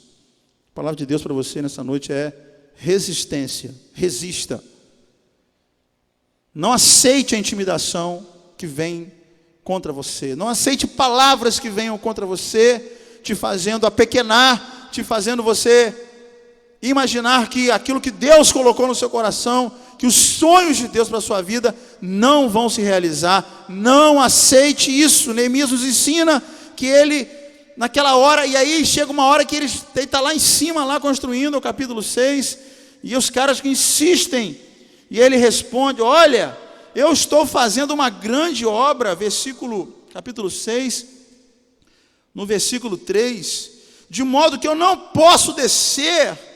a palavra de Deus para você nessa noite é resistência, resista. Não aceite a intimidação que vem contra você, não aceite palavras que venham contra você, te fazendo apequenar, te fazendo você imaginar que aquilo que Deus colocou no seu coração, que os sonhos de Deus para a sua vida não vão se realizar. Não aceite isso. Neemias nos ensina que ele, naquela hora, e aí chega uma hora que ele está lá em cima, lá construindo o capítulo 6, e os caras que insistem, e ele responde: olha, eu estou fazendo uma grande obra, capítulo 6, no versículo 3, de modo que eu não posso descer.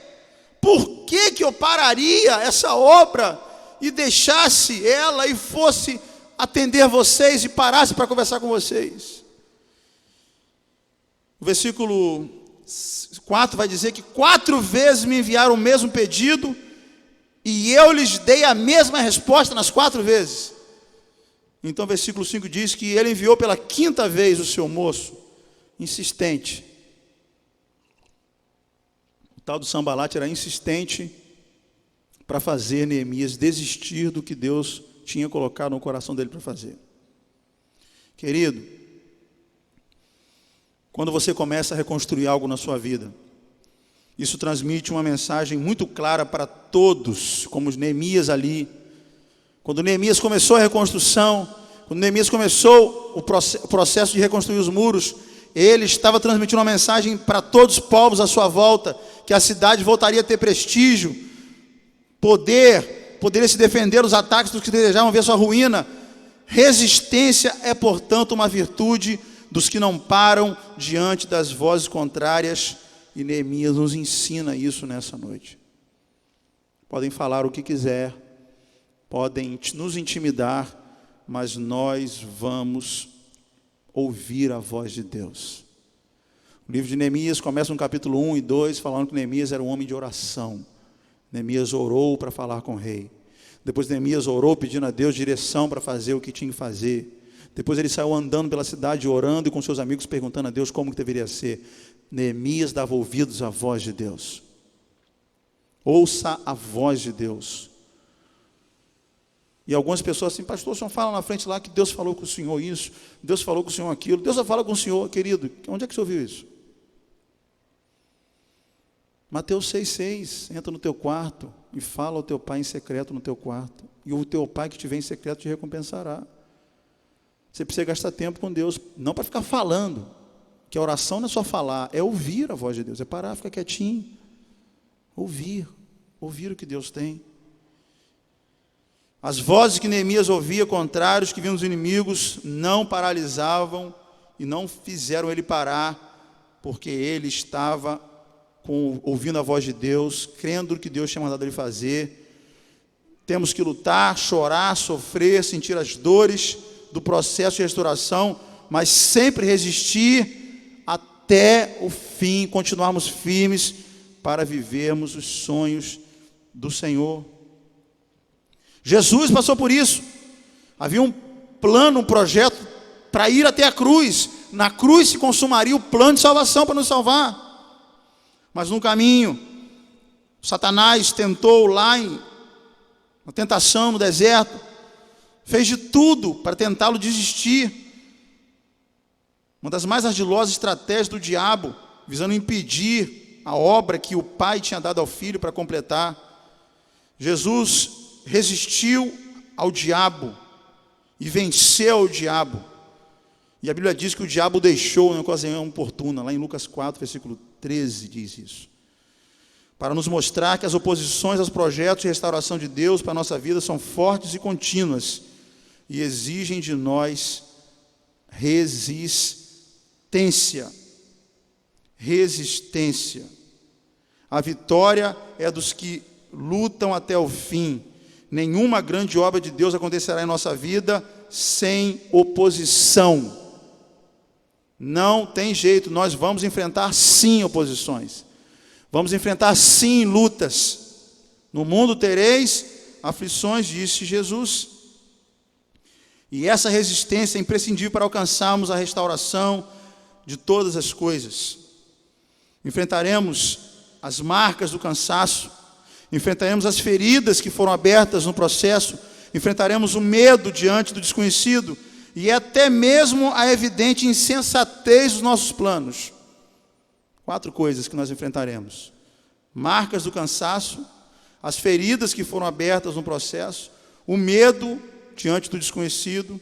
Por que eu pararia essa obra e deixasse ela e fosse atender vocês e parasse para conversar com vocês? O versículo 4 vai dizer que 4 vezes me enviaram o mesmo pedido e eu lhes dei a mesma resposta nas 4 vezes. Então o versículo 5 diz que ele enviou pela 5ª vez o seu moço, insistente. O tal do Sambalat era insistente para fazer Neemias desistir do que Deus tinha colocado no coração dele para fazer. Querido, quando você começa a reconstruir algo na sua vida, isso transmite uma mensagem muito clara para todos, como os Neemias ali. Quando Neemias começou a reconstrução, quando Neemias começou o processo de reconstruir os muros, ele estava transmitindo uma mensagem para todos os povos à sua volta, que a cidade voltaria a ter prestígio, poderia se defender dos ataques dos que desejavam ver sua ruína. Resistência é, portanto, uma virtude dos que não param diante das vozes contrárias, e Neemias nos ensina isso nessa noite. Podem falar o que quiser, podem nos intimidar, mas nós vamos ouvir a voz de Deus. O livro de Neemias começa no capítulo 1 e 2, falando que Neemias era um homem de oração. Neemias orou para falar com o rei. Depois Neemias orou pedindo a Deus direção para fazer o que tinha que fazer. Depois ele saiu andando pela cidade, orando e com seus amigos, perguntando a Deus como que deveria ser. Neemias dava ouvidos à voz de Deus. Ouça a voz de Deus. E algumas pessoas assim: pastor, o senhor fala na frente lá que Deus falou com o senhor isso, Deus falou com o senhor aquilo. Deus já fala com o senhor, querido. Onde é que o senhor viu isso? Mateus 6,6, entra no teu quarto e fala ao teu pai em secreto no teu quarto, e o teu pai que te vê em secreto te recompensará. Você precisa gastar tempo com Deus, não para ficar falando, que a oração não é só falar, é ouvir a voz de Deus, é parar, ficar quietinho, ouvir o que Deus tem. As vozes que Neemias ouvia, contrários que vinham dos inimigos, não paralisavam e não fizeram ele parar, porque ele estava ouvindo a voz de Deus, crendo no que Deus tinha mandado ele fazer. Temos que lutar, chorar, sofrer, sentir as dores do processo de restauração, mas sempre resistir até o fim, continuarmos firmes para vivermos os sonhos do Senhor. Jesus passou por isso. Havia um plano, um projeto para ir até a cruz. Na cruz se consumaria o plano de salvação para nos salvar. Mas no caminho, Satanás tentou lá na tentação no deserto, fez de tudo para tentá-lo desistir. Uma das mais ardilosas estratégias do diabo, visando impedir a obra que o Pai tinha dado ao Filho para completar. Jesus resistiu ao diabo e venceu o diabo. E a Bíblia diz que o diabo deixou na ocasião oportuna, lá em Lucas 4, versículo 13, diz isso. Para nos mostrar que as oposições aos projetos de restauração de Deus para a nossa vida são fortes e contínuas e exigem de nós resistência. Resistência. A vitória é dos que lutam até o fim. Nenhuma grande obra de Deus acontecerá em nossa vida sem oposição. Não tem jeito, nós vamos enfrentar sim oposições. Vamos enfrentar sim lutas. No mundo tereis aflições, disse Jesus. E essa resistência é imprescindível para alcançarmos a restauração de todas as coisas. Enfrentaremos as marcas do cansaço, enfrentaremos as feridas que foram abertas no processo, enfrentaremos o medo diante do desconhecido e até mesmo a evidente insensatez dos nossos planos. 4 coisas que nós enfrentaremos: marcas do cansaço, as feridas que foram abertas no processo, o medo diante do desconhecido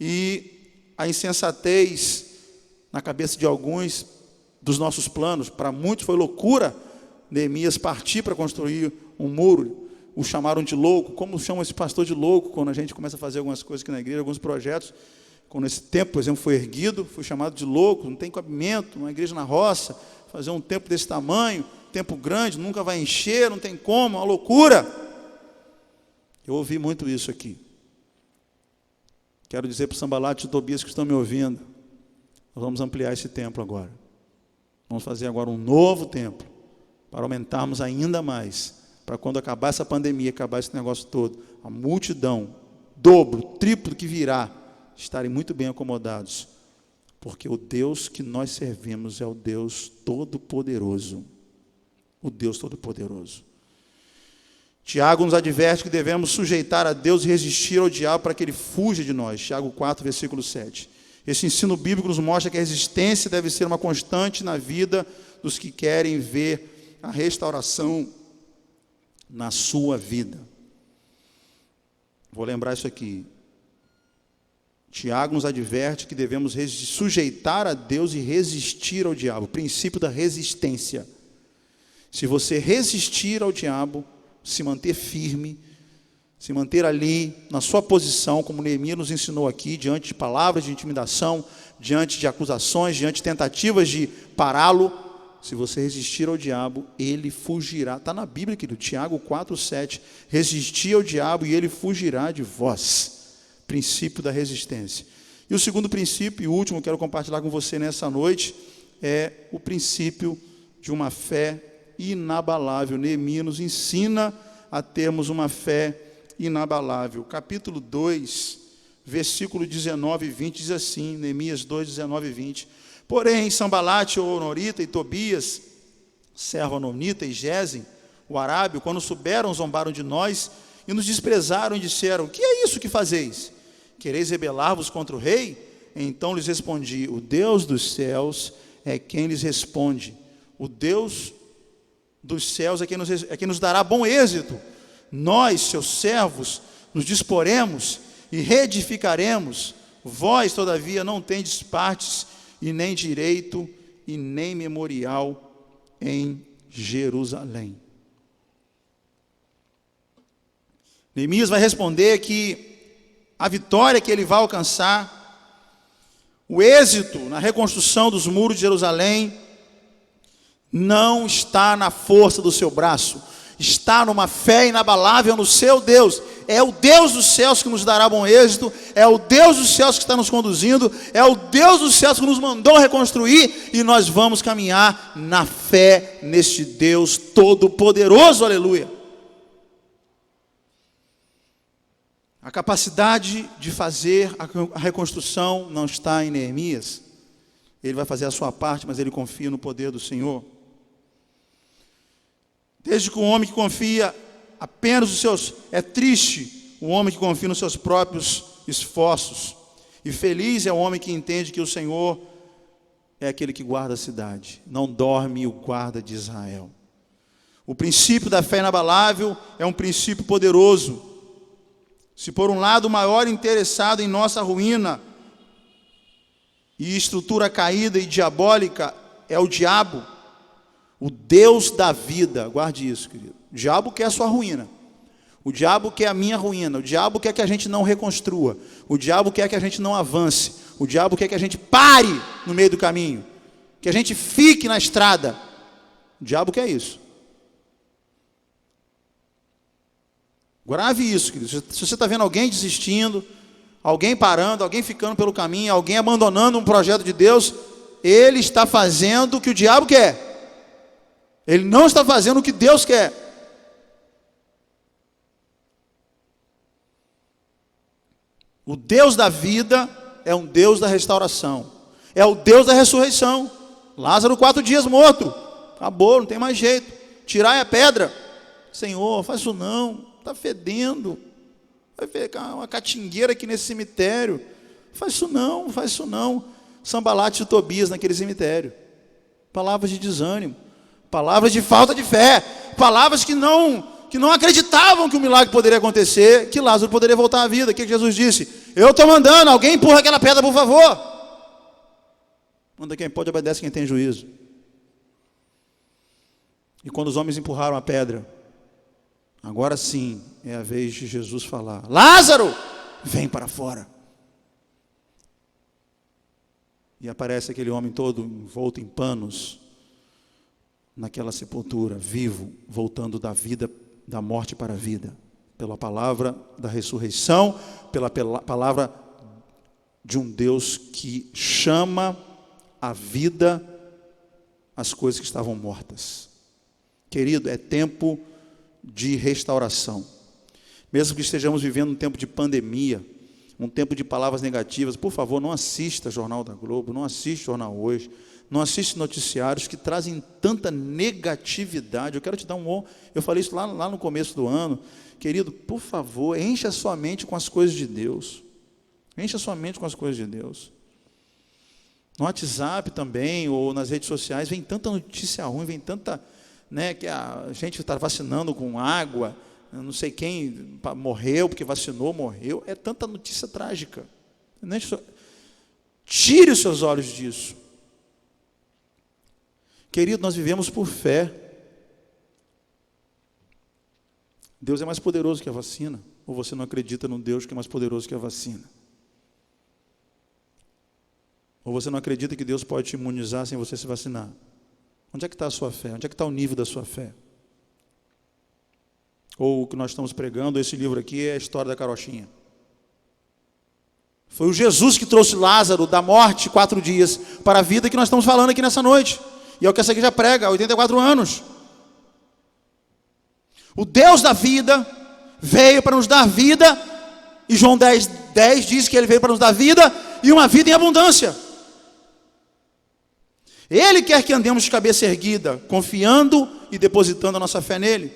e a insensatez na cabeça de alguns dos nossos planos. Para muitos foi loucura Neemias partir para construir um muro. O chamaram de louco. Como chamam esse pastor de louco quando a gente começa a fazer algumas coisas aqui na igreja, alguns projetos? Quando esse templo, por exemplo, foi erguido, foi chamado de louco, não tem cabimento, uma igreja na roça, fazer um templo desse tamanho, templo grande, nunca vai encher, não tem como, é uma loucura. Eu ouvi muito isso aqui. Quero dizer para o Sambalat e Tobias que estão me ouvindo, nós vamos ampliar esse templo agora. Vamos fazer agora um novo templo, para aumentarmos ainda mais, para quando acabar essa pandemia, acabar esse negócio todo, a multidão, dobro, triplo que virá, estarem muito bem acomodados, porque o Deus que nós servimos é o Deus Todo-Poderoso. O Deus Todo-Poderoso. Tiago nos adverte que devemos sujeitar a Deus e resistir ao diabo para que ele fuja de nós. Tiago 4, versículo 7. Esse ensino bíblico nos mostra que a resistência deve ser uma constante na vida dos que querem ver a restauração na sua vida. Vou lembrar isso aqui. Tiago nos adverte que devemos sujeitar a Deus e resistir ao diabo. O princípio da resistência. Se você resistir ao diabo, se manter firme, se manter ali na sua posição, como Neemias nos ensinou aqui, diante de palavras de intimidação, diante de acusações, diante de tentativas de pará-lo, se você resistir ao diabo, ele fugirá. Está na Bíblia, querido, Tiago 4, 7. Resistir ao diabo e ele fugirá de vós. Princípio da resistência. E o segundo princípio, e o último que quero compartilhar com você nessa noite, é o princípio de uma fé inabalável. Neemias nos ensina a termos uma fé inabalável. Capítulo 2, versículo 19 e 20, diz assim, Neemias 2, 19 e 20. Porém, Sambalate, o Horonita e Tobias, servo Anonita e Gesem, o arábio, quando souberam, zombaram de nós e nos desprezaram e disseram: que é isso que fazeis? Quereis rebelar-vos contra o rei? Então lhes respondi: o Deus dos céus é quem lhes responde. O Deus dos céus é quem nos dará bom êxito. Nós, seus servos, nos disporemos e reedificaremos. Vós, todavia, não tendes partes e nem direito e nem memorial em Jerusalém. Neemias vai responder que a vitória que ele vai alcançar, o êxito na reconstrução dos muros de Jerusalém, não está na força do seu braço, está numa fé inabalável no seu Deus. É o Deus dos céus que nos dará bom êxito, é o Deus dos céus que está nos conduzindo, é o Deus dos céus que nos mandou reconstruir, e nós vamos caminhar na fé neste Deus todo-poderoso, aleluia. A capacidade de fazer a reconstrução não está em Neemias. Ele vai fazer a sua parte, mas ele confia no poder do Senhor. Desde que o homem que confia apenas nos seus... É triste o homem que confia nos seus próprios esforços. E feliz é o homem que entende que o Senhor é aquele que guarda a cidade. Não dorme o guarda de Israel. O princípio da fé inabalável é um princípio poderoso. Se por um lado o maior interessado em nossa ruína e estrutura caída e diabólica é o diabo, o Deus da vida, guarde isso, querido. O diabo quer a sua ruína, o diabo quer a minha ruína, o diabo quer que a gente não reconstrua, o diabo quer que a gente não avance, o diabo quer que a gente pare no meio do caminho, que a gente fique na estrada. O diabo quer isso. Grave isso, querido. Se você está vendo alguém desistindo, alguém parando, alguém ficando pelo caminho, alguém abandonando um projeto de Deus, ele está fazendo o que o diabo quer. Ele não está fazendo o que Deus quer. O Deus da vida é um Deus da restauração. É o Deus da ressurreição. Lázaro 4 dias morto. Acabou, não tem mais jeito. Tirai a pedra. Senhor, faz isso não. Está fedendo. Vai ficar uma catingueira aqui nesse cemitério. Faz isso não, faz isso não. Sambalate e Tobias naquele cemitério. Palavras de desânimo. Palavras de falta de fé. Palavras que não acreditavam que o milagre poderia acontecer, que Lázaro poderia voltar à vida. O que Jesus disse? Eu estou mandando, alguém empurra aquela pedra, por favor. Manda quem pode, obedece quem tem juízo. E quando os homens empurraram a pedra, agora sim é a vez de Jesus falar: Lázaro, vem para fora. E aparece aquele homem todo envolto em panos, naquela sepultura, vivo, voltando da vida, da morte para a vida, pela palavra da ressurreição, pela palavra de um Deus que chama a vida as coisas que estavam mortas. Querido, é tempo de restauração. Mesmo que estejamos vivendo um tempo de pandemia, um tempo de palavras negativas, por favor, não assista Jornal da Globo, não assista Jornal Hoje, não assiste noticiários que trazem tanta negatividade. Eu quero te dar eu falei isso lá no começo do ano. Querido, por favor, encha a sua mente com as coisas de Deus. Encha a sua mente com as coisas de Deus. No WhatsApp também, ou nas redes sociais, vem tanta notícia ruim, vem tanta, que a gente está vacinando com água, não sei quem morreu porque vacinou, morreu. É tanta notícia trágica. Tire os seus olhos disso. Querido, nós vivemos por fé. Deus é mais poderoso que a vacina. Ou você não acredita no Deus que é mais poderoso que a vacina? Ou você não acredita que Deus pode te imunizar sem você se vacinar? Onde é que está a sua fé? Onde é que está o nível da sua fé? Ou o que nós estamos pregando, esse livro aqui é a história da carochinha. Foi o Jesus que trouxe Lázaro da morte 4 dias para a vida que nós estamos falando aqui nessa noite. E é o que essa igreja prega há 84 anos. O Deus da vida veio para nos dar vida. E João 10 diz que Ele veio para nos dar vida e uma vida em abundância. Ele quer que andemos de cabeça erguida, confiando e depositando a nossa fé nele.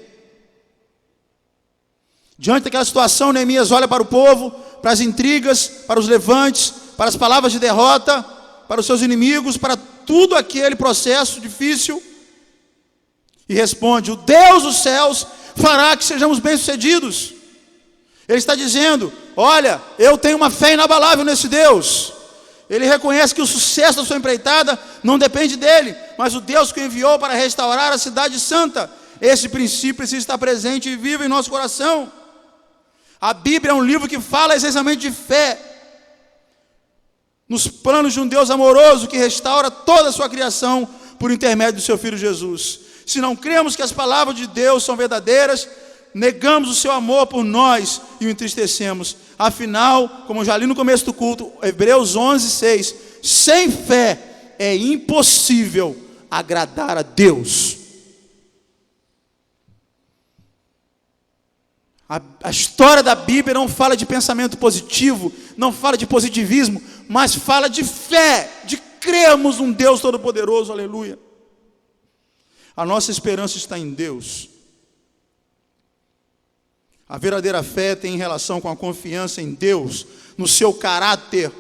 Diante daquela situação, Neemias olha para o povo, para as intrigas, para os levantes, para as palavras de derrota, para os seus inimigos, para tudo aquele processo difícil, e responde: o Deus dos céus fará que sejamos bem-sucedidos. Ele está dizendo: olha, eu tenho uma fé inabalável nesse Deus. Ele reconhece que o sucesso da sua empreitada não depende dele, mas o Deus que o enviou para restaurar a cidade santa. Esse princípio precisa estar presente e vivo em nosso coração. A Bíblia é um livro que fala essencialmente de fé, nos planos de um Deus amoroso que restaura toda a sua criação por intermédio do seu Filho Jesus. Se não cremos que as palavras de Deus são verdadeiras, negamos o seu amor por nós e o entristecemos. Afinal, como eu já li no começo do culto, Hebreus 11:6, sem fé é impossível agradar a Deus. A história da Bíblia não fala de pensamento positivo, não fala de positivismo, mas fala de fé, de crermos num Deus Todo-Poderoso, aleluia. A nossa esperança está em Deus. A verdadeira fé tem relação com a confiança em Deus, no seu caráter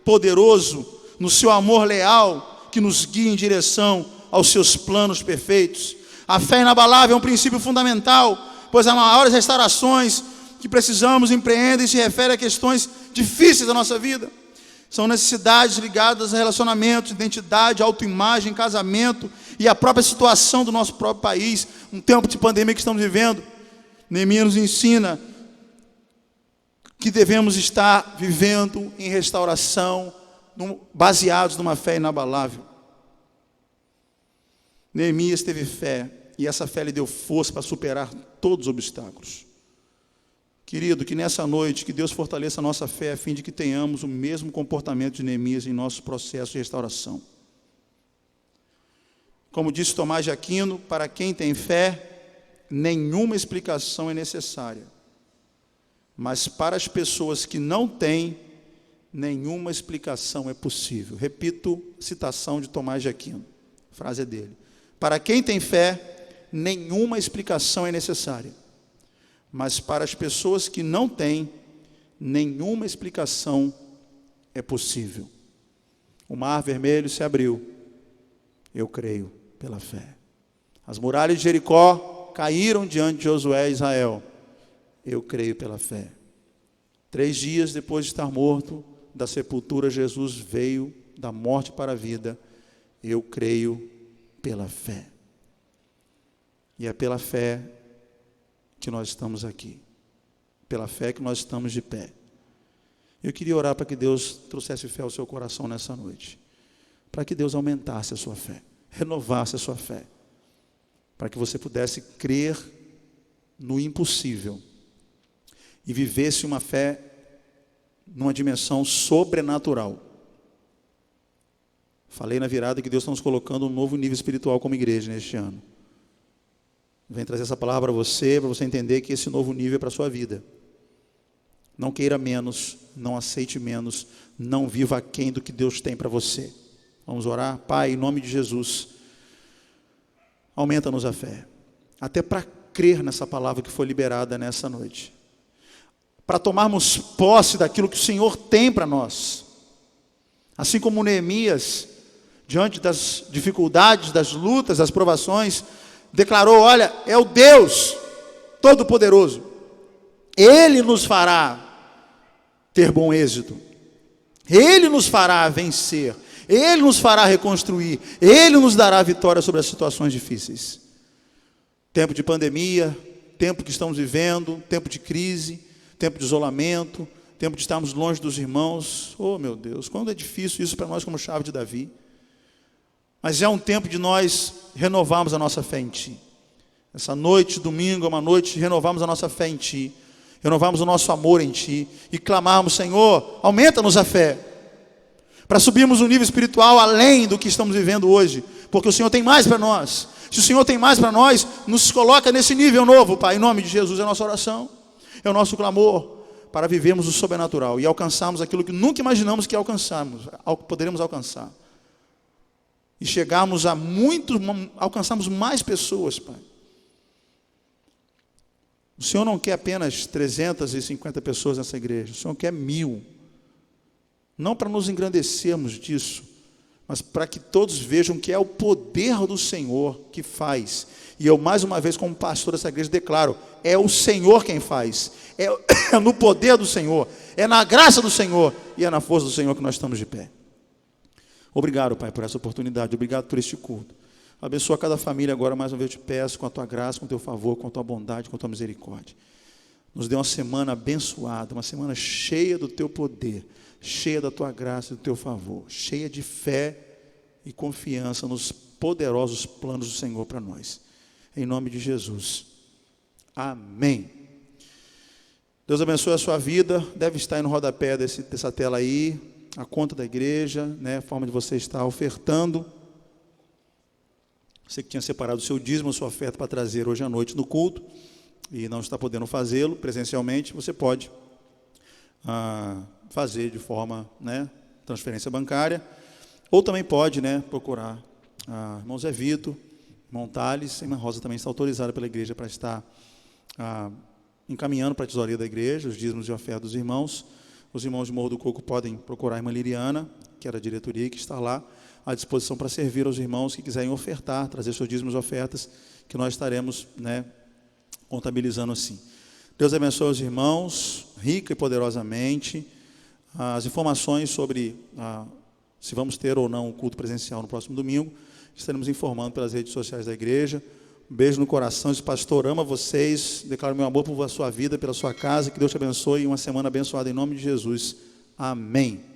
poderoso, no seu amor leal, que nos guia em direção aos seus planos perfeitos. A fé inabalável é um princípio fundamental, pois as maiores restaurações que precisamos empreender se refere a questões difíceis da nossa vida. São necessidades ligadas a relacionamentos, identidade, autoimagem, casamento e a própria situação do nosso próprio país, um tempo de pandemia que estamos vivendo. Neemias nos ensina que devemos estar vivendo em restauração, baseados numa fé inabalável. Neemias teve fé, e essa fé lhe deu força para superar todos os obstáculos. Querido, que nessa noite, que Deus fortaleça a nossa fé, a fim de que tenhamos o mesmo comportamento de Neemias em nosso processo de restauração. Como disse Tomás de Aquino, para quem tem fé, nenhuma explicação é necessária. Mas para as pessoas que não têm, nenhuma explicação é possível. Repito, citação de Tomás de Aquino. A frase é dele. Para quem tem fé, nenhuma explicação é necessária. Mas para as pessoas que não têm, nenhuma explicação é possível. O mar vermelho se abriu. Eu creio pela fé. As muralhas de Jericó caíram diante de Josué e Israel. Eu creio pela fé. 3 dias depois de estar morto da sepultura, Jesus veio da morte para a vida. Eu creio pela fé. E é pela fé que nós estamos aqui. Pela fé que nós estamos de pé. Eu queria orar para que Deus trouxesse fé ao seu coração nessa noite. Para que Deus aumentasse a sua fé. Renovasse a sua fé. Para que você pudesse crer no impossível. E vivesse uma fé numa dimensão sobrenatural. Falei na virada que Deus está nos colocando um novo nível espiritual como igreja neste ano. Vem trazer essa palavra para você entender que esse novo nível é para a sua vida. Não queira menos, não aceite menos, não viva aquém do que Deus tem para você. Vamos orar? Pai, em nome de Jesus, aumenta-nos a fé, até para crer nessa palavra que foi liberada nessa noite. Para tomarmos posse daquilo que o Senhor tem para nós. Assim como Neemias, diante das dificuldades, das lutas, das provações, declarou, olha, é o Deus Todo-Poderoso. Ele nos fará ter bom êxito. Ele nos fará vencer. Ele nos fará reconstruir. Ele nos dará vitória sobre as situações difíceis. Tempo de pandemia, tempo que estamos vivendo, tempo de crise, tempo de isolamento, tempo de estarmos longe dos irmãos. Oh, meu Deus, quando é difícil isso para nós como chave de Davi. Mas é um tempo de nós renovarmos a nossa fé em Ti. Essa noite, domingo, é uma noite de renovarmos a nossa fé em Ti. Renovarmos o nosso amor em Ti. E clamarmos, Senhor, aumenta-nos a fé. Para subirmos um nível espiritual além do que estamos vivendo hoje. Porque o Senhor tem mais para nós. Se o Senhor tem mais para nós, nos coloca nesse nível novo, Pai. Em nome de Jesus é a nossa oração. É o nosso clamor para vivermos o sobrenatural. E alcançarmos aquilo que nunca imaginamos que poderemos alcançar. E chegarmos a alcançarmos mais pessoas, Pai. O Senhor não quer apenas 350 pessoas nessa igreja. O Senhor quer 1000. Não para nos engrandecermos disso, mas para que todos vejam que é o poder do Senhor que faz. E eu, mais uma vez, como pastor dessa igreja, declaro, é o Senhor quem faz. É no poder do Senhor. É na graça do Senhor. E é na força do Senhor que nós estamos de pé. Obrigado, Pai, por essa oportunidade. Obrigado por este culto. Abençoa cada família agora, mais uma vez eu te peço, com a tua graça, com o teu favor, com a tua bondade, com a tua misericórdia. Nos dê uma semana abençoada, uma semana cheia do teu poder, cheia da tua graça e do teu favor, cheia de fé e confiança nos poderosos planos do Senhor para nós. Em nome de Jesus. Amém. Deus abençoe a sua vida. Deve estar aí no rodapé dessa tela aí, a conta da igreja, né, a forma de você estar ofertando. Você que tinha separado o seu dízimo, a sua oferta para trazer hoje à noite no culto, e não está podendo fazê-lo presencialmente, você pode fazer de forma, né, transferência bancária, ou também pode, né, procurar irmão Zé Vito, irmão Thales, a irmã Rosa também está autorizada pela igreja para estar encaminhando para a tesouraria da igreja os dízimos e ofertas dos irmãos. Os irmãos de Morro do Coco podem procurar a irmã Liriana, que é da diretoria, que está lá à disposição para servir aos irmãos que quiserem ofertar, trazer seus dízimos e ofertas, que nós estaremos, né, contabilizando assim. Deus abençoe os irmãos, rica e poderosamente. As informações sobre se vamos ter ou não um culto presencial no próximo domingo, estaremos informando pelas redes sociais da igreja. Um beijo no coração, esse pastor ama vocês, declaro meu amor por sua vida, pela sua casa, que Deus te abençoe e uma semana abençoada em nome de Jesus. Amém.